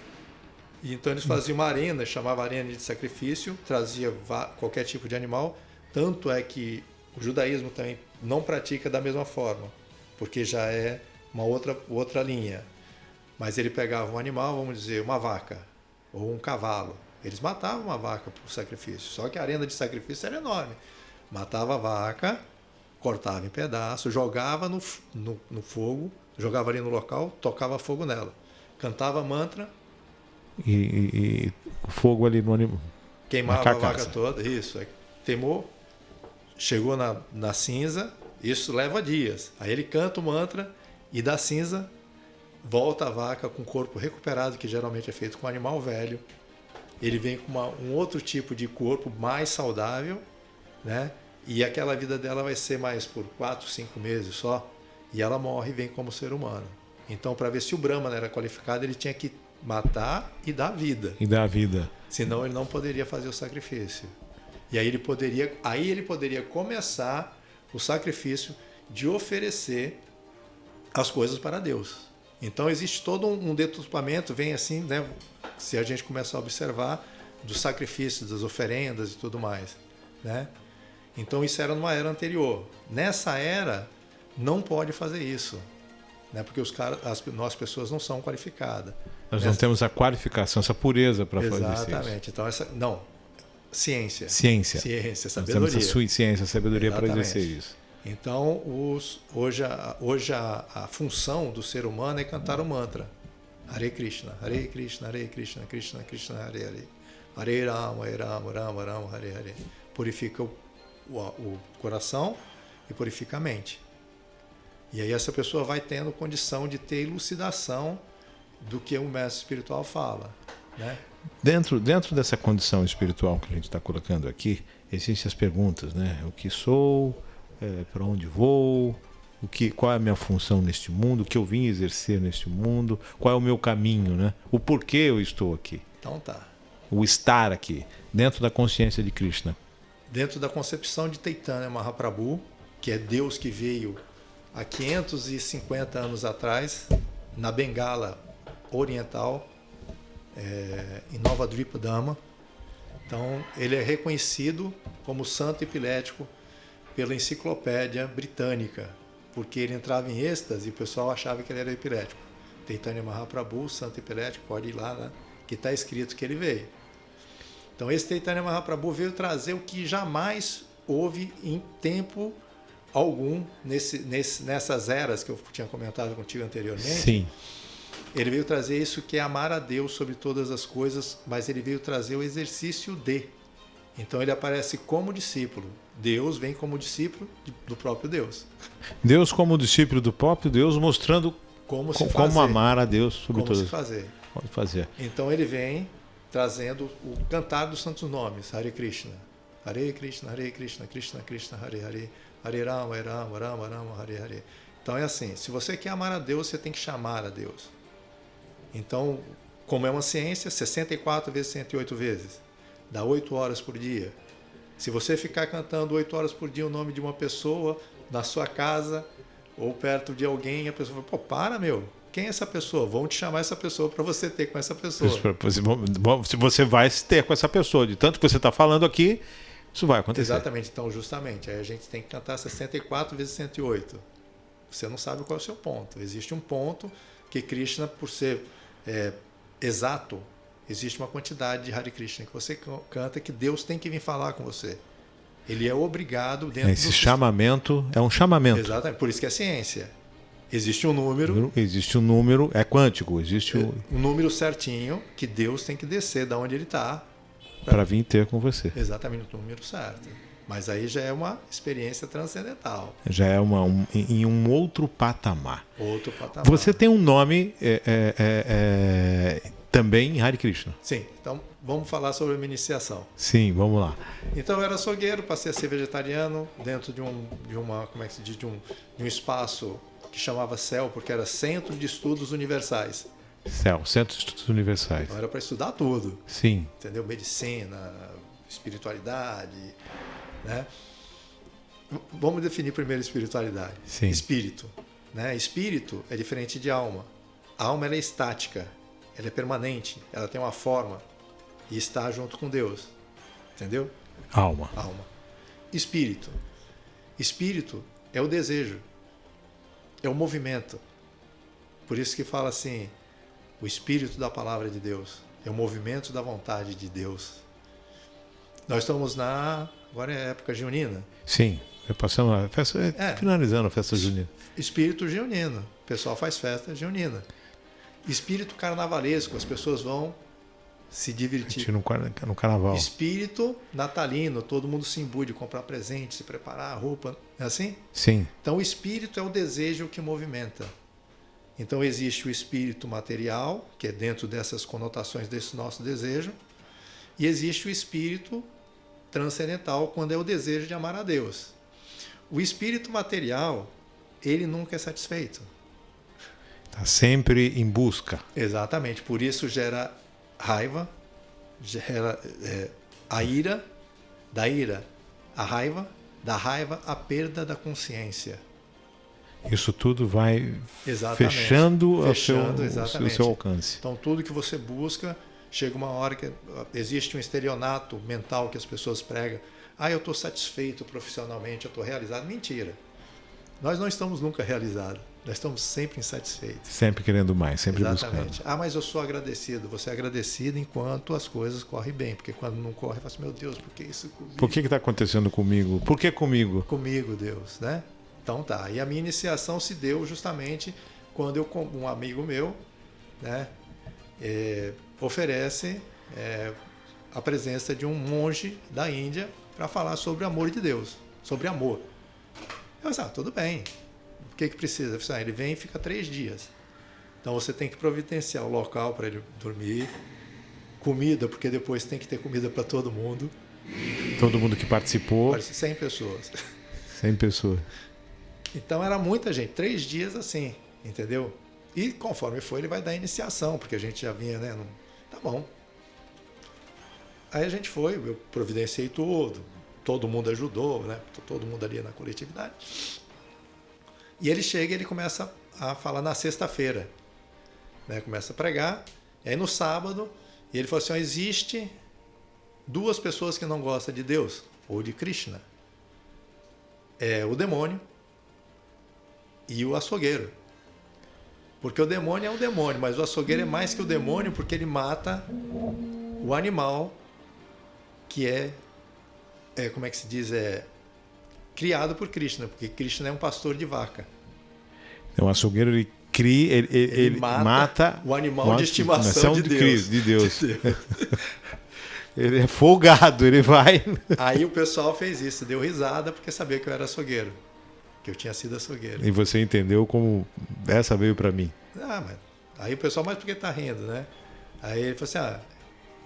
e então eles faziam uma arena, chamava arena de sacrifício, trazia qualquer tipo de animal. Tanto é que o judaísmo também não pratica da mesma forma, porque já é uma outra linha. Mas ele pegava um animal, vamos dizer, uma vaca ou um cavalo. Eles matavam uma vaca por sacrifício. Só que a arena de sacrifício era enorme. Matava a vaca, cortava em pedaços, jogava no fogo, jogava ali no local, tocava fogo nela. Cantava mantra. E o fogo ali no animal. Queimava a vaca toda. Isso. Queimou, chegou na cinza. Isso leva dias. Aí ele canta o mantra e da cinza volta a vaca com o corpo recuperado, que geralmente é feito com um animal velho. Ele vem com um outro tipo de corpo mais saudável, né? E aquela vida dela vai ser mais por 4, 5 meses só. E ela morre e vem como ser humano. Então, para ver se o Brahmana era qualificado, ele tinha que matar e dar vida. E dar vida. Senão ele não poderia fazer o sacrifício. E aí ele poderia começar o sacrifício de oferecer as coisas para Deus. Então existe todo um deturpamento, vem assim, né, se a gente começar a observar, dos sacrifícios, das oferendas e tudo mais, né? Então isso era numa era anterior. Nessa era, não pode fazer isso, né? Porque nós pessoas não são qualificadas. Nós não temos a qualificação, essa pureza para fazer isso. Exatamente. Então ciência. Ciência, sabedoria. Nós temos a ciência, a sabedoria para exercer isso. Então, hoje a função do ser humano é cantar o mantra. Hare Krishna, Hare Krishna, Hare Krishna, Krishna Krishna, Hare Hare. Hare Rama, Hare Rama, Rama Rama, Hare Hare. Purifica o coração e purifica a mente. E aí essa pessoa vai tendo condição de ter elucidação do que o mestre espiritual fala, né? Dentro dessa condição espiritual que a gente está colocando aqui, existem as perguntas, né? O que sou, para onde vou, qual é a minha função neste mundo, o que eu vim exercer neste mundo, qual é o meu caminho, né? O porquê eu estou aqui. Então tá. O estar aqui, dentro da consciência de Krishna. Dentro da concepção de Chaitanya Mahaprabhu, que é Deus que veio há 550 anos atrás, na Bengala Oriental, em Nova Dvipadama. Então, ele é reconhecido como santo epilético pela enciclopédia britânica, porque ele entrava em êxtase e o pessoal achava que ele era epilético. Chaitanya Mahaprabhu, santo epilético, pode ir lá, né? Que está escrito que ele veio. Então, esse Chaitanya Mahaprabhu veio trazer o que jamais houve em tempo algum nessas eras que eu tinha comentado contigo anteriormente. Sim. Ele veio trazer isso que é amar a Deus sobre todas as coisas, mas ele veio trazer o exercício de. Então ele aparece como discípulo. Deus vem como discípulo do próprio Deus. Deus como discípulo do próprio Deus, mostrando como amar a Deus sobre todas as coisas. Como fazer. Então ele vem trazendo o cantar dos santos nomes, Hare Krishna. Hare Krishna, Hare Krishna, Krishna Krishna, Hare Hare. Hare Rama, Hare Rama, Rama Rama, Hare Hare. Então é assim, se você quer amar a Deus, você tem que chamar a Deus. Então, como é uma ciência, 64 vezes 108 vezes. Dá 8 horas por dia. Se você ficar cantando 8 horas por dia o nome de uma pessoa na sua casa ou perto de alguém, a pessoa fala, pô, para, meu. Quem é essa pessoa? Vão te chamar essa pessoa para você ter com essa pessoa. Se você vai ter com essa pessoa, de tanto que você está falando aqui, isso vai acontecer. Exatamente. Então, justamente, aí a gente tem que cantar 64 vezes 108. Você não sabe qual é o seu ponto. Existe um ponto que Krishna, por ser exato, existe uma quantidade de Hare Krishna que você canta que Deus tem que vir falar com você. Ele é obrigado dentro Esse chamamento é um chamamento. Exatamente, por isso que é ciência. Existe um número. Existe um número, é quântico, existe um número certinho que Deus tem que descer da onde ele está. Para vir ter com você. Exatamente, o número certo. Mas aí já é uma experiência transcendental. Já é em um outro patamar. Outro patamar. Você tem um nome também em Hare Krishna. Sim, então vamos falar sobre a minha iniciação. Sim, vamos lá. Então eu era açougueiro, passei a ser vegetariano dentro de um espaço que chamava CEL, porque era Centro de Estudos Universais. CEL, Centro de Estudos Universais. Então era para estudar tudo. Sim. Entendeu? Medicina, espiritualidade, né? Vamos definir primeiro espiritualidade. Sim. Espírito, né? Espírito é diferente de alma. A alma ela é estática, ela é permanente, ela tem uma forma e está junto com Deus. Entendeu? Alma. Espírito. Espírito é o desejo. É o movimento. Por isso que fala assim, o espírito da palavra de Deus. É o movimento da vontade de Deus. Nós estamos agora é a época junina. Sim, passando a festa, finalizando a festa junina. Espírito junino. O pessoal faz festa junina. Espírito carnavalesco, as pessoas vão se divertir. No carnaval. Espírito natalino, todo mundo se imbui de comprar presente, se preparar, roupa. É assim? Sim. Então o espírito é o desejo que movimenta. Então existe o espírito material, que é dentro dessas conotações desse nosso desejo, e existe o espírito transcendental, quando é o desejo de amar a Deus. O espírito material, ele nunca é satisfeito. Está sempre em busca. Exatamente, por isso gera raiva, gera a ira, da ira a raiva, da raiva a perda da consciência. Isso tudo vai fechando o seu alcance. Então tudo que você busca, chega uma hora que existe um estelionato mental que as pessoas pregam. Eu estou satisfeito profissionalmente, eu estou realizado. Mentira. Nós não estamos nunca realizados. Nós estamos sempre insatisfeitos. Sempre querendo mais, sempre Exatamente. buscando. Mas eu sou agradecido. Você é agradecido enquanto as coisas correm bem. Porque quando não corre, eu falo assim, meu Deus, por que isso comigo? Por que está acontecendo comigo? Por que comigo? Comigo, Deus, né? Então tá. E a minha iniciação se deu justamente quando um amigo meu, né, oferece a presença de um monge da Índia para falar sobre o amor de Deus, sobre amor. Eu disse, tudo bem. O que precisa? Eu disse, ele vem e fica 3 dias. Então você tem que providenciar o local para ele dormir, comida, porque depois tem que ter comida para todo mundo. Todo mundo que participou. Parece 100 pessoas. 100 pessoas. Então era muita gente, 3 dias assim, entendeu? E conforme foi, ele vai dar iniciação, porque a gente já vinha, né? Tá bom. Aí a gente foi, eu providenciei tudo, todo mundo ajudou, né? Todo mundo ali na coletividade. E ele chega e ele começa a falar na sexta-feira, né? Começa a pregar, e aí no sábado, e ele falou assim, existe 2 pessoas que não gostam de Deus, ou de Krishna. É o demônio e o açougueiro. Porque o demônio é um demônio, mas o açougueiro é mais que o demônio, porque ele mata o animal que como é que se diz, criado por Krishna, porque Krishna é um pastor de vaca. O açougueiro, ele cria, ele mata o animal de estimação de Deus. De Deus. Ele é folgado, ele vai... Aí o pessoal fez isso, deu risada, porque sabia que eu era açougueiro, que eu tinha sido açougueiro. E você entendeu como essa veio para mim? Mas aí o pessoal, mas por que tá rindo, né? Aí ele falou assim,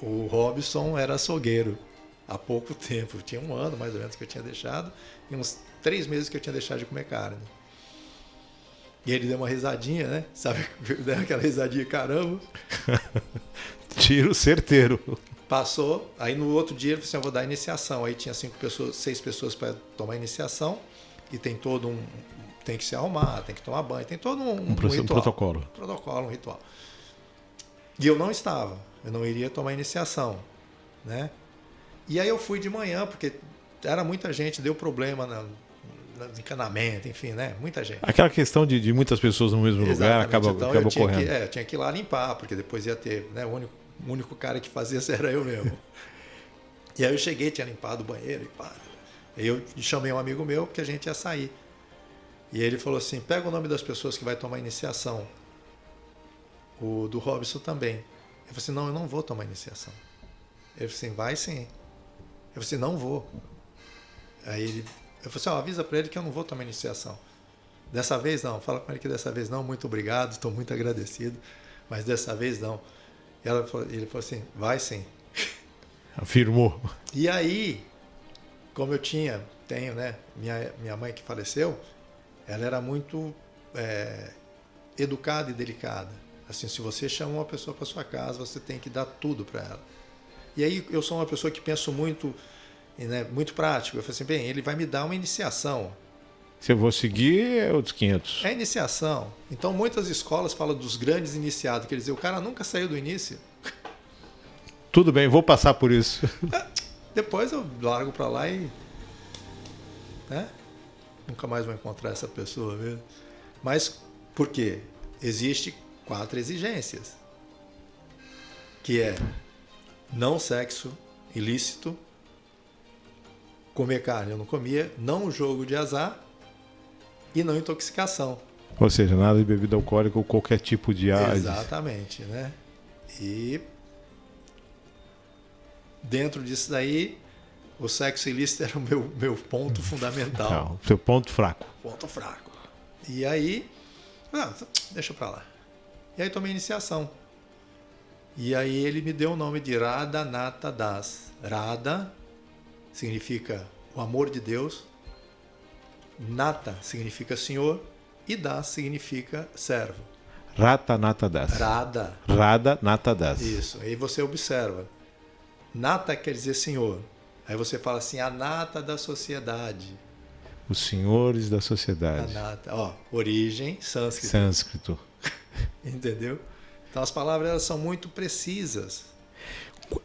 o Robson era açougueiro há pouco tempo, tinha 1 ano mais ou menos que eu tinha deixado, e uns 3 meses que eu tinha deixado de comer carne. E ele deu uma risadinha, né? Sabe, deu aquela risadinha, caramba. Tiro certeiro. Passou, aí no outro dia ele falou assim, eu vou dar iniciação. Aí tinha 6 pessoas para tomar iniciação, e tem todo tem que se arrumar, tem que tomar banho, tem todo um ritual, protocolo. Um ritual. E eu não estava, eu não iria tomar iniciação, né? E aí eu fui de manhã, porque era muita gente, deu problema no encanamento, enfim, né? Muita gente. Aquela questão de muitas pessoas no mesmo lugar acaba ocorrendo. Eu tinha que ir lá limpar, porque depois ia ter, né? O único cara que fazia isso era eu mesmo. E aí eu cheguei, tinha limpado o banheiro e pá. Aí eu chamei um amigo meu, porque a gente ia sair. E ele falou assim, pega o nome das pessoas que vai tomar iniciação. O do Robson também. Eu falei assim, não, eu não vou tomar iniciação. Ele falou assim, vai sim. Eu falei assim, não vou. Aí eu falei assim, avisa para ele que eu não vou tomar iniciação. Dessa vez não, fala com ele que dessa vez não, muito obrigado, estou muito agradecido, mas dessa vez não. Ele falou assim, vai sim. Afirmou. E aí, como eu tenho, né, minha mãe que faleceu, ela era muito educada e delicada. Assim, se você chama uma pessoa para sua casa, você tem que dar tudo para ela. E aí eu sou uma pessoa que penso muito, né, muito prático. Eu falei assim, bem, ele vai me dar uma iniciação. Se eu vou seguir, é outros 500. É iniciação. Então muitas escolas falam dos grandes iniciados, quer dizer, o cara nunca saiu do início. Tudo bem, vou passar por isso. Depois eu largo para lá e... né? Nunca mais vou encontrar essa pessoa mesmo. Mas por quê? Existe 4 exigências. Que é não sexo ilícito, comer carne eu não comia, não jogo de azar e não intoxicação. Ou seja, nada de bebida alcoólica ou qualquer tipo de ar. Exatamente, né? E dentro disso daí, o sexo ilícito era o meu ponto fundamental. Não, seu ponto fraco. Ponto fraco. E aí, deixa pra lá. E aí tomei iniciação. E aí ele me deu o nome de Radha Nata Das. Radha significa o amor de Deus. Nata significa senhor. E Das significa servo. Rata Nata Das. Radha. Radha Nata Das. Isso. Aí você observa. Nata quer dizer senhor. Aí você fala assim, a nata da sociedade. Os senhores da sociedade. A nata. Ó, origem, sânscrito. Sânscrito. Entendeu? Então as palavras elas são muito precisas.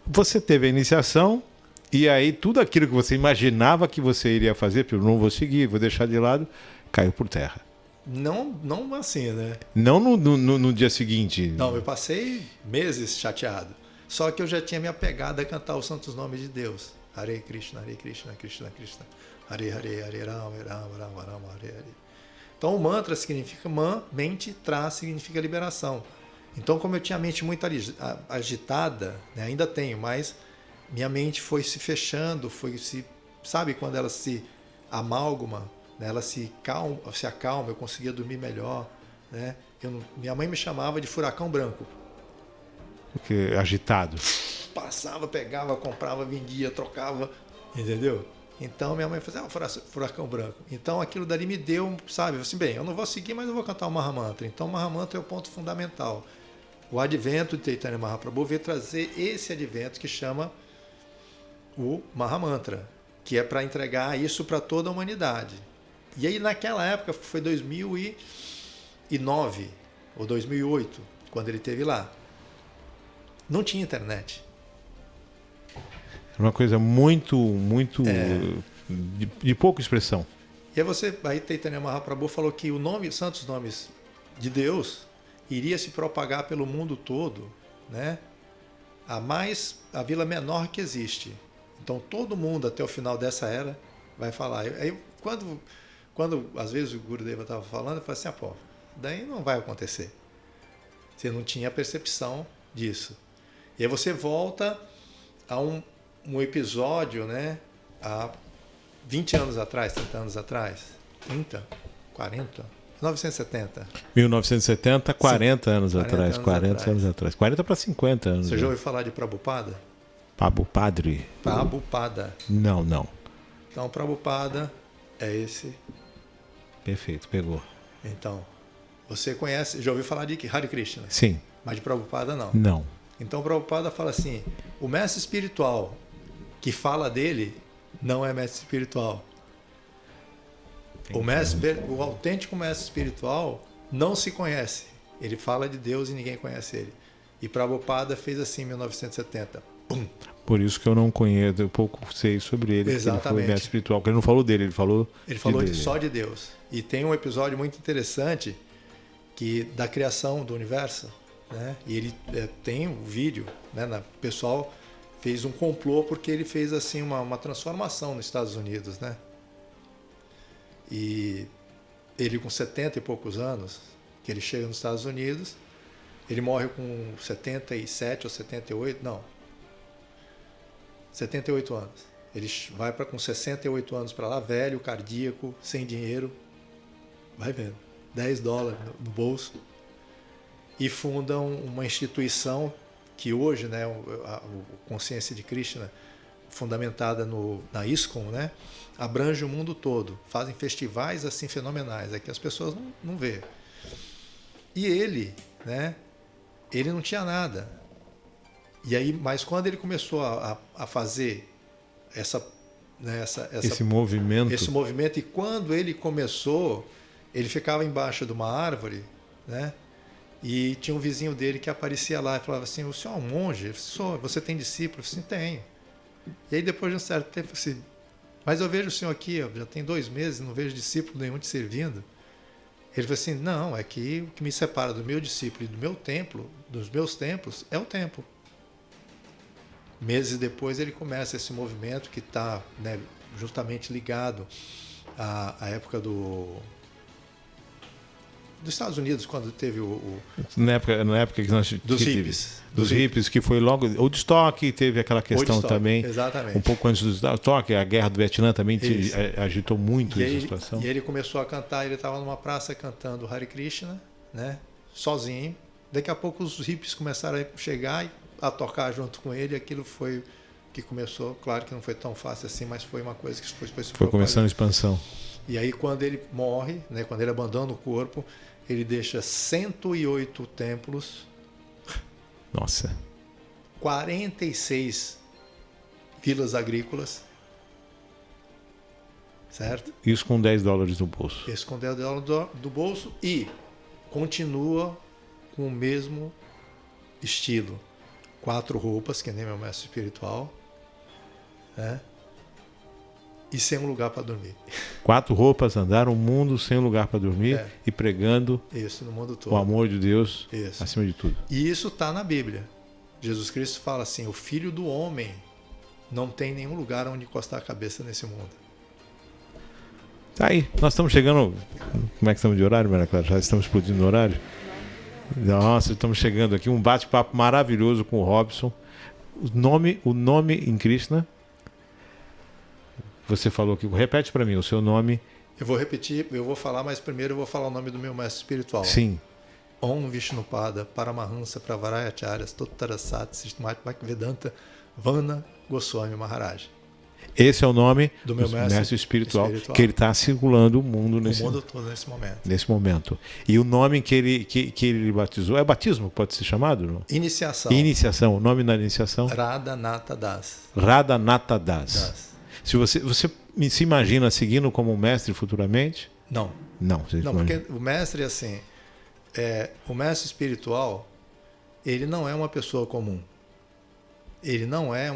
Você teve a iniciação e aí tudo aquilo que você imaginava que você iria fazer, porque eu não vou seguir, vou deixar de lado, caiu por terra. Não assim, né? Não no dia seguinte. Não, eu passei meses chateado. Só que eu já tinha me apegado a cantar os santos nomes de Deus. Hare Krishna, Krishna Krishna. Hare Hare, Hare Rama, Rama Rama, Rama, Hare Hare. Então o mantra significa mente, tra significa liberação. Então como eu tinha a mente muito agitada, né, ainda tenho, mas minha mente foi se fechando, sabe quando ela se amálgama, né, ela se acalma, eu conseguia dormir melhor, né? Minha mãe me chamava de furacão branco. Porque agitado. Passava, pegava, comprava, vendia, trocava, entendeu? Então minha mãe fazia furacão branco. Então aquilo dali me deu, sabe, assim, bem, eu não vou seguir, mas eu vou cantar o Mahamantra. Então o Mahamantra é o ponto fundamental. O advento de Chaitanya Mahaprabhu veio trazer esse advento que chama o Mahamantra, que é para entregar isso para toda a humanidade. E aí naquela época, foi 2009 ou 2008, quando ele esteve lá. Não tinha internet. Era uma coisa muito de pouca expressão. E aí Chaitanya Mahaprabhu falou que os santos nomes de Deus iria se propagar pelo mundo todo, né? A vila menor que existe. Então todo mundo até o final dessa era vai falar. Aí quando às vezes o Gurudeva estava falando, eu falei assim, daí não vai acontecer. Você não tinha percepção disso. E aí você volta a um episódio, né, há 20 anos atrás, 30 anos atrás, 30, 40, 1970. 1970, 40 anos 40 atrás. anos 40 atrás. anos atrás. 40 para 50 anos. Você já ouviu falar de Prabhupada? Padre? Prabhupada. Não. Então, Prabhupada é esse. Perfeito, pegou. Então, você conhece, já ouviu falar de Hare Krishna? Sim. Mas de Prabhupada não. Não. Então, Prabhupada fala assim, o mestre espiritual que fala dele não é mestre espiritual. O autêntico mestre espiritual não se conhece. Ele fala de Deus e ninguém conhece ele. E Prabhupada fez assim em 1970. Pum. Por isso que eu não conheço, eu pouco sei sobre ele. Exatamente. Ele foi mestre espiritual, porque ele não falou dele, ele falou Só de Deus. E tem um episódio muito interessante da criação do universo, né? E ele tem um vídeo, né? O pessoal fez um complô porque ele fez assim uma transformação nos Estados Unidos, né? E ele com 70 e poucos anos, que ele chega nos Estados Unidos, ele morre com 77 ou 78, não, 78 anos. Ele vai com 68 anos para lá, velho, cardíaco, sem dinheiro, vai vendo, $10 no bolso, e fundam uma instituição que hoje, né, a Consciência de Krishna, fundamentada na ISKCON, né, abrange o mundo todo, fazem festivais assim fenomenais, é que as pessoas não vê. E ele, né, ele não tinha nada. E aí, mas quando ele começou a fazer esse movimento, e quando ele começou, ele ficava embaixo de uma árvore, né? E tinha um vizinho dele que aparecia lá e falava assim: o senhor é um monge? Eu falei, você tem discípulo? Eu falei, sim, tenho. E aí depois de um certo tempo, eu falei assim, mas eu vejo o senhor aqui, já tem 2 meses, não vejo discípulo nenhum te servindo. Ele falou assim, não, é que o que me separa do meu discípulo e do meu templo, dos meus templos, é o templo. Meses depois ele começa esse movimento que está, né, justamente ligado à época dos Estados Unidos, quando teve na época que nós dos hippies. Dos hippies, que foi logo... O Woodstock teve aquela questão também. Exatamente. Um pouco antes do Woodstock, a guerra do Vietnã também agitou muito essa situação. E ele começou a cantar, ele estava numa praça cantando Hare Krishna, né, sozinho. Daqui a pouco os hippies começaram a chegar e a tocar junto com ele, aquilo foi que começou, claro que não foi tão fácil assim, mas foi uma coisa que foi começando a expansão. E aí quando ele morre, né, quando ele abandona o corpo, ele deixa 108 templos, nossa, 46 vilas agrícolas, certo? Isso com $10 no bolso. Isso com $10 do bolso, e continua com o mesmo estilo. 4 roupas, que nem meu mestre espiritual, né? E sem um lugar para dormir. 4 roupas, andaram o mundo sem um lugar para dormir, e pregando isso no mundo todo. O amor de Deus isso. Acima de tudo. E isso está na Bíblia. Jesus Cristo fala assim, o Filho do Homem não tem nenhum lugar onde encostar a cabeça nesse mundo. Tá aí, nós estamos chegando... Como é que estamos de horário, Maria Clara? Já estamos explodindo no horário? Nossa, estamos chegando aqui, um bate-papo maravilhoso com o Robson. O nome em Krishna, você falou aqui, repete para mim o seu nome. Eu vou repetir, eu vou falar, mas primeiro eu vou falar o nome do meu mestre espiritual. Sim. Om Vishnupada Paramahansa Pravarayacharya Stottarasat Sistematic Bhaktivedanta Vana Goswami Maharaj. Esse é o nome do meu mestre espiritual, que ele está circulando o mundo todo nesse momento. E o nome que ele batizou, é batismo que pode ser chamado? Não? Iniciação, o nome da iniciação? Radhanatha Das. Radhanatha Das. Se você se imagina seguindo como um mestre futuramente? Não. Não, porque o mestre, assim, o mestre espiritual, ele não é uma pessoa comum. Ele não é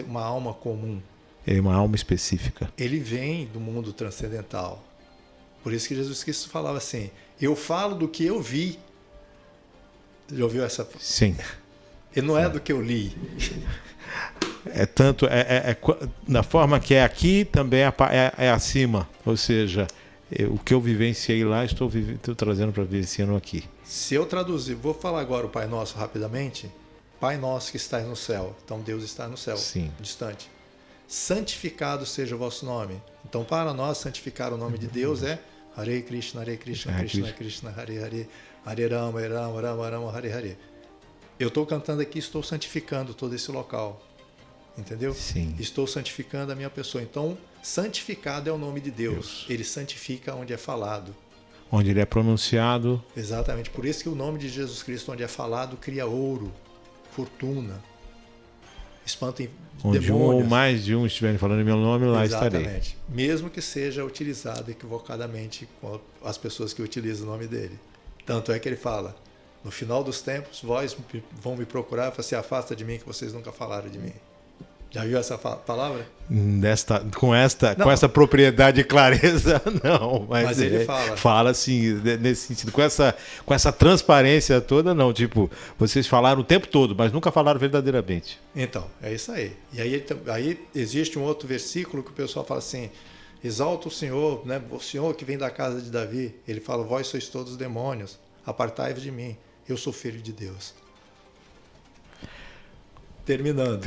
uma alma comum. Ele é uma alma específica. Ele vem do mundo transcendental. Por isso que Jesus Cristo falava assim, eu falo do que eu vi. Já ouviu essa? Sim. Ele não é do que eu li. Na forma que é aqui, também é acima. Ou seja, o que eu vivenciei lá, estou trazendo para vivenciando aqui. Se eu traduzir, vou falar agora o Pai Nosso rapidamente. Pai Nosso que estás no céu. Então Deus está no céu, sim, distante. Santificado seja o vosso nome. Então, para nós, santificar o nome de Deus é Hare Krishna, Krishna Krishna, Hare Hare, Hare Rama, Rama Rama, Hare Hare. Eu estou cantando aqui, estou santificando todo esse local. Entendeu? Sim. Estou santificando a minha pessoa. Então, santificado é o nome de Deus. Ele santifica onde é falado. Onde ele é pronunciado. Exatamente. Por isso que o nome de Jesus Cristo, onde é falado, cria ouro, fortuna, espanta onde demônios. Um ou mais de um estiverem falando em meu nome, lá estarei. Exatamente. Mesmo que seja utilizado equivocadamente com as pessoas que utilizam o nome dele. Tanto é que ele fala, no final dos tempos, vós vão me procurar e se afasta de mim que vocês nunca falaram de mim. Já viu essa palavra? Com essa propriedade e clareza, não. Mas ele fala assim, nesse sentido, com essa transparência toda, não. Tipo, vocês falaram o tempo todo, mas nunca falaram verdadeiramente. Então, é isso aí. E aí existe um outro versículo que o pessoal fala assim, exalta o Senhor, né? O Senhor que vem da casa de Davi. Ele fala, vós sois todos demônios, apartai-vos de mim, eu sou filho de Deus. Terminando.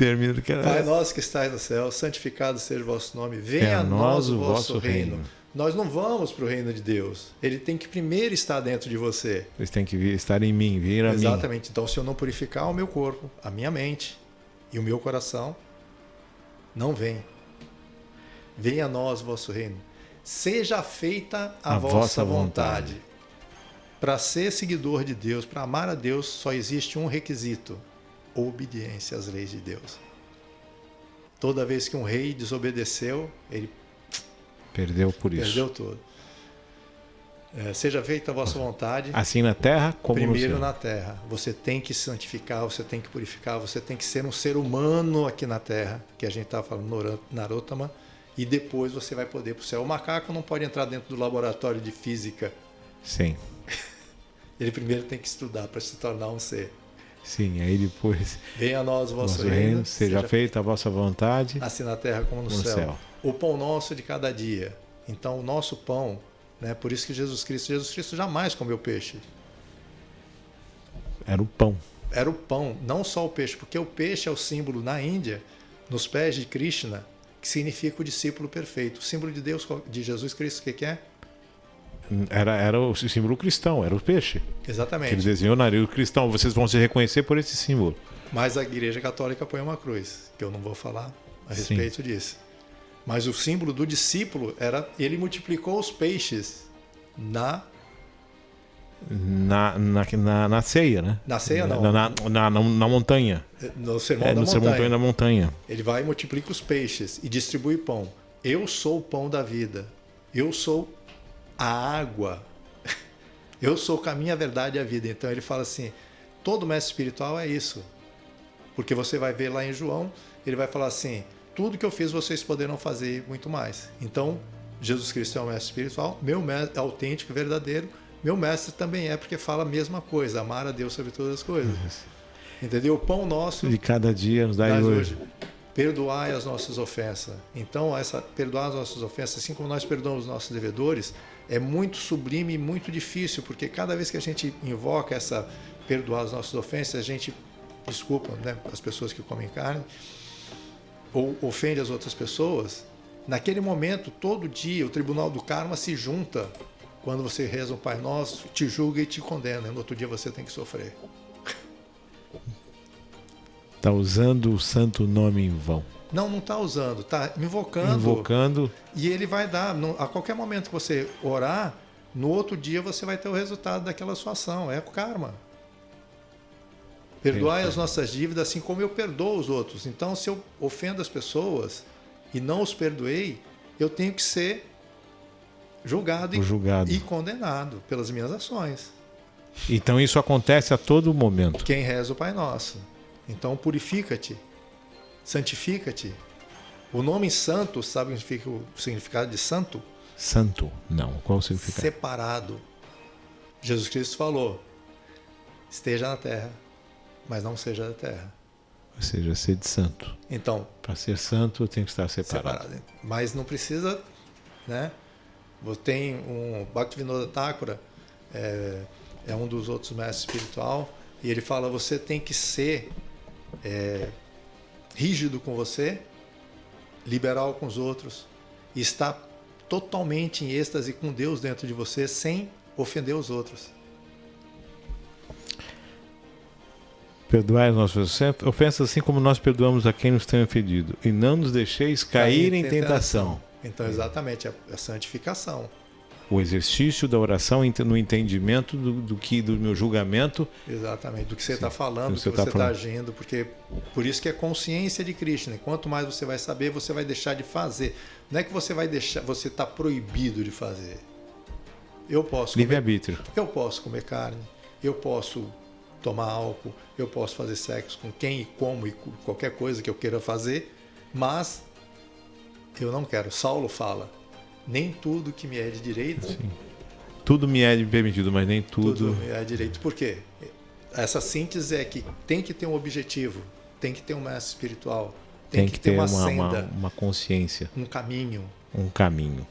Pai nosso que estais no céu, santificado seja o vosso nome, venha a nós o vosso reino. Nós não vamos para o reino de Deus. Ele tem que primeiro estar dentro de você. Ele tem que estar em mim, vir a mim. Exatamente. Então, se eu não purificar o meu corpo, a minha mente e o meu coração, não vem. Venha a nós o vosso reino. Seja feita a vossa vontade. Para ser seguidor de Deus, para amar a Deus, só existe um requisito: obediência às leis de Deus. Toda vez que um rei desobedeceu, ele perdeu por isso. Perdeu tudo. Seja feita a vossa vontade. Assim na terra como no céu. Primeiro na terra. Você tem que santificar, você tem que purificar, você tem que ser um ser humano aqui na terra, que a gente estava falando no Narottama, e depois você vai poder ir para o céu. O macaco não pode entrar dentro do laboratório de física. Sim. Ele primeiro tem que estudar para se tornar um ser. Sim, aí depois... Venha a nós o vosso reino, seja feita a vossa vontade, assim na terra como no céu. O pão nosso de cada dia. Então, o nosso pão, né? Por isso que Jesus Cristo jamais comeu peixe. Era o pão. Era o pão, não só o peixe, porque o peixe é o símbolo na Índia, nos pés de Krishna, que significa o discípulo perfeito. O símbolo de Deus, de Jesus Cristo, o que é? Era o símbolo cristão, era o peixe. Exatamente. Que ele desenhou na nariz cristão. Vocês vão se reconhecer por esse símbolo. Mas a Igreja Católica põe uma cruz, que eu não vou falar a respeito disso. Mas o símbolo do discípulo era... Ele multiplicou os peixes na ceia, né? Na ceia, não. Na montanha. No sermão da montanha. Ele vai e multiplica os peixes e distribui pão. Eu sou o pão da vida. Eu sou a água. Eu sou o caminho, a verdade e a vida. Então ele fala assim, todo mestre espiritual é isso. Porque você vai ver lá em João, ele vai falar assim, tudo que eu fiz vocês poderão fazer e muito mais. Então, Jesus Cristo é o mestre espiritual, meu mestre é autêntico e verdadeiro, meu mestre também é, porque fala a mesma coisa, amar a Deus sobre todas as coisas. Entendeu? O pão nosso de cada dia nos dai hoje. Perdoai as nossas ofensas. Então, perdoar as nossas ofensas, assim como nós perdoamos os nossos devedores, é muito sublime e muito difícil, porque cada vez que a gente invoca essa perdoar as nossas ofensas, a gente desculpa, né, as pessoas que comem carne, ou ofende as outras pessoas. Naquele momento, todo dia, o tribunal do karma se junta. Quando você reza um Pai Nosso, te julga e te condena. No outro dia você tem que sofrer. Está usando o santo nome em vão. Não está usando, está invocando. Invocando. E ele vai dar, a qualquer momento que você orar, no outro dia você vai ter o resultado daquela sua ação. É o karma. Perdoai as nossas dívidas assim como eu perdoo os outros. Então, se eu ofendo as pessoas e não os perdoei, eu tenho que ser julgado e condenado pelas minhas ações. Então isso acontece a todo momento. Quem reza o Pai Nosso. Então purifica-te, santifica-te. O nome santo, sabe o significado de santo? Santo, não. Qual o significado? Separado. Jesus Cristo falou, esteja na terra, mas não seja da terra. Ou seja, ser de santo. Então, para ser santo, eu tenho que estar separado. Mas não precisa, né? Tem um Bhaktivinoda Thakura, é um dos outros mestres espiritual, e ele fala, você tem que ser rígido com você, liberal com os outros, e estar totalmente em êxtase com Deus dentro de você, sem ofender os outros. Perdoai as nossas ofensas, assim como nós perdoamos a quem nos tem ofendido. E não nos deixeis cair em tentação. Então, exatamente, a santificação. O exercício da oração no entendimento do meu julgamento. Exatamente, do que você está falando, do que você está agindo. Porque, por isso que é consciência de Krishna. Quanto mais você vai saber, você vai deixar de fazer. Não é que você vai deixar, você está proibido de fazer. Eu posso livre-arbítrio. Eu posso comer carne, eu posso tomar álcool, eu posso fazer sexo com quem e como e qualquer coisa que eu queira fazer, mas eu não quero. Saulo fala, nem tudo que me é de direito... Sim. Tudo me é permitido, mas nem tudo... Tudo me é de direito. Por quê? Essa síntese é que tem que ter um objetivo, tem que ter um mestre espiritual, Tem que ter uma uma senda, consciência. um caminho. Um caminho.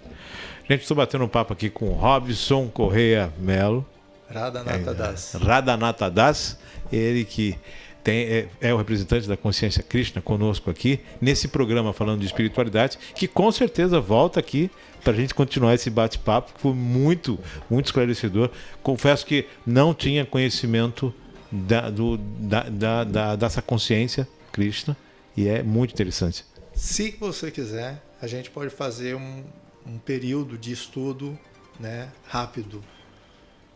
Gente, estou batendo um papo aqui com Robson Correia Melo. Radhanatha Das. Radhanatha Das, ele que é o representante da consciência Krishna conosco aqui, nesse programa falando de espiritualidade, que com certeza volta aqui para a gente continuar esse bate-papo, que foi muito, muito esclarecedor. Confesso que não tinha conhecimento dessa consciência Krishna, e é muito interessante. Se você quiser, a gente pode fazer um período de estudo, né, rápido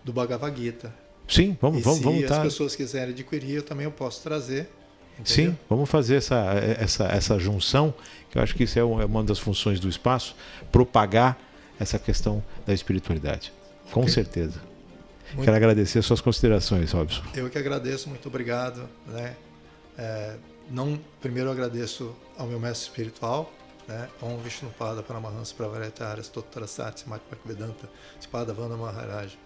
do Bhagavad Gita. Sim, vamos se as pessoas quiserem adquirir, eu também posso trazer. Entendeu? Sim, vamos fazer essa junção, que eu acho que isso é uma das funções do espaço, propagar essa questão da espiritualidade. Com Okay. certeza. Quero agradecer as suas considerações, Robson. Eu que agradeço, muito obrigado. Né? Primeiro eu agradeço ao meu mestre espiritual, né? Om Vishnupada Paramahansa Pravarayatara Stotra Sati Mati Bhaktivedanta Spadavana Maharaj.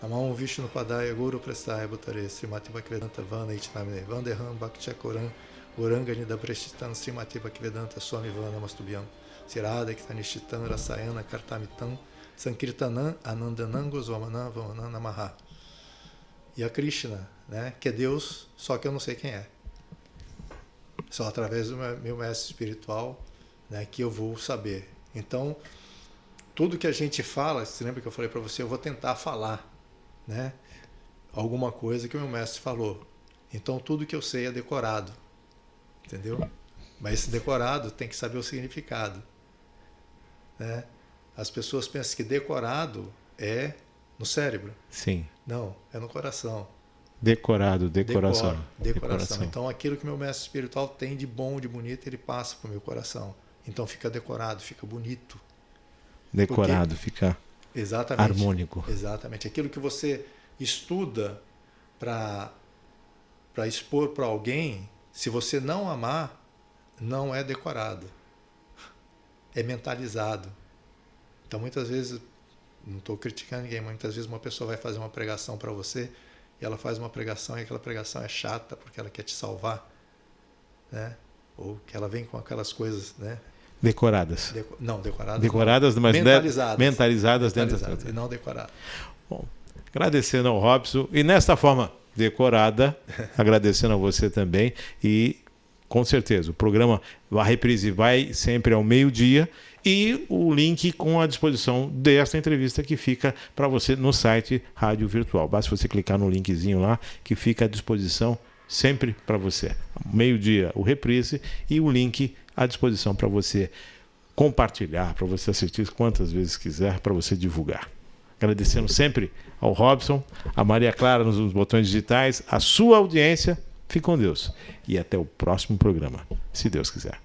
Namam Vishnupadaya Guru Prestaya Bhutare Srimati Bhaktivedanta Vana Itnamine Vandeham Bhaktichakoran Gorangani da Prestitan Srimati Bhaktivedanta Swami Vana Mastubhyam Sirada Kitanishtitan Rasayana Kartamitam Sankirtanam Anandanam Gosvamanam Vamanam Namaha. E a Krishna, né? Que é Deus, só que eu não sei quem é. Só através do meu mestre espiritual, né, que eu vou saber. Então, tudo que a gente fala, você lembra que eu falei para você, eu vou tentar falar, né, alguma coisa que o meu mestre falou. Então, tudo que eu sei é decorado, entendeu? Mas esse decorado tem que saber o significado, né? As pessoas pensam que decorado é no cérebro. Sim. Não, é no coração. Decoração. Então, aquilo que meu mestre espiritual tem de bom, de bonito, ele passa para o meu coração. Então, fica decorado, fica bonito. Decorado, fica harmônico. Exatamente. Aquilo que você estuda para expor para alguém, se você não amar, não é decorado. É mentalizado. Então, muitas vezes, não estou criticando ninguém, mas muitas vezes uma pessoa vai fazer uma pregação para você, e ela faz uma pregação e aquela pregação é chata porque ela quer te salvar, né? Ou que ela vem com aquelas coisas, né? Decoradas. Decoradas, mas mentalizadas dentro e não decoradas. Bom, agradecendo ao Robson e nesta forma decorada, agradecendo a você também, e com certeza o programa, a reprise vai sempre ao meio-dia, e o link com a disposição desta entrevista que fica para você no site Rádio Virtual. Basta você clicar no linkzinho lá que fica à disposição sempre para você. Meio-dia o reprise e o link à disposição para você compartilhar, para você assistir quantas vezes quiser, para você divulgar. Agradecendo sempre ao Robson, a Maria Clara nos botões digitais, a sua audiência. Fique com Deus e até o próximo programa, se Deus quiser.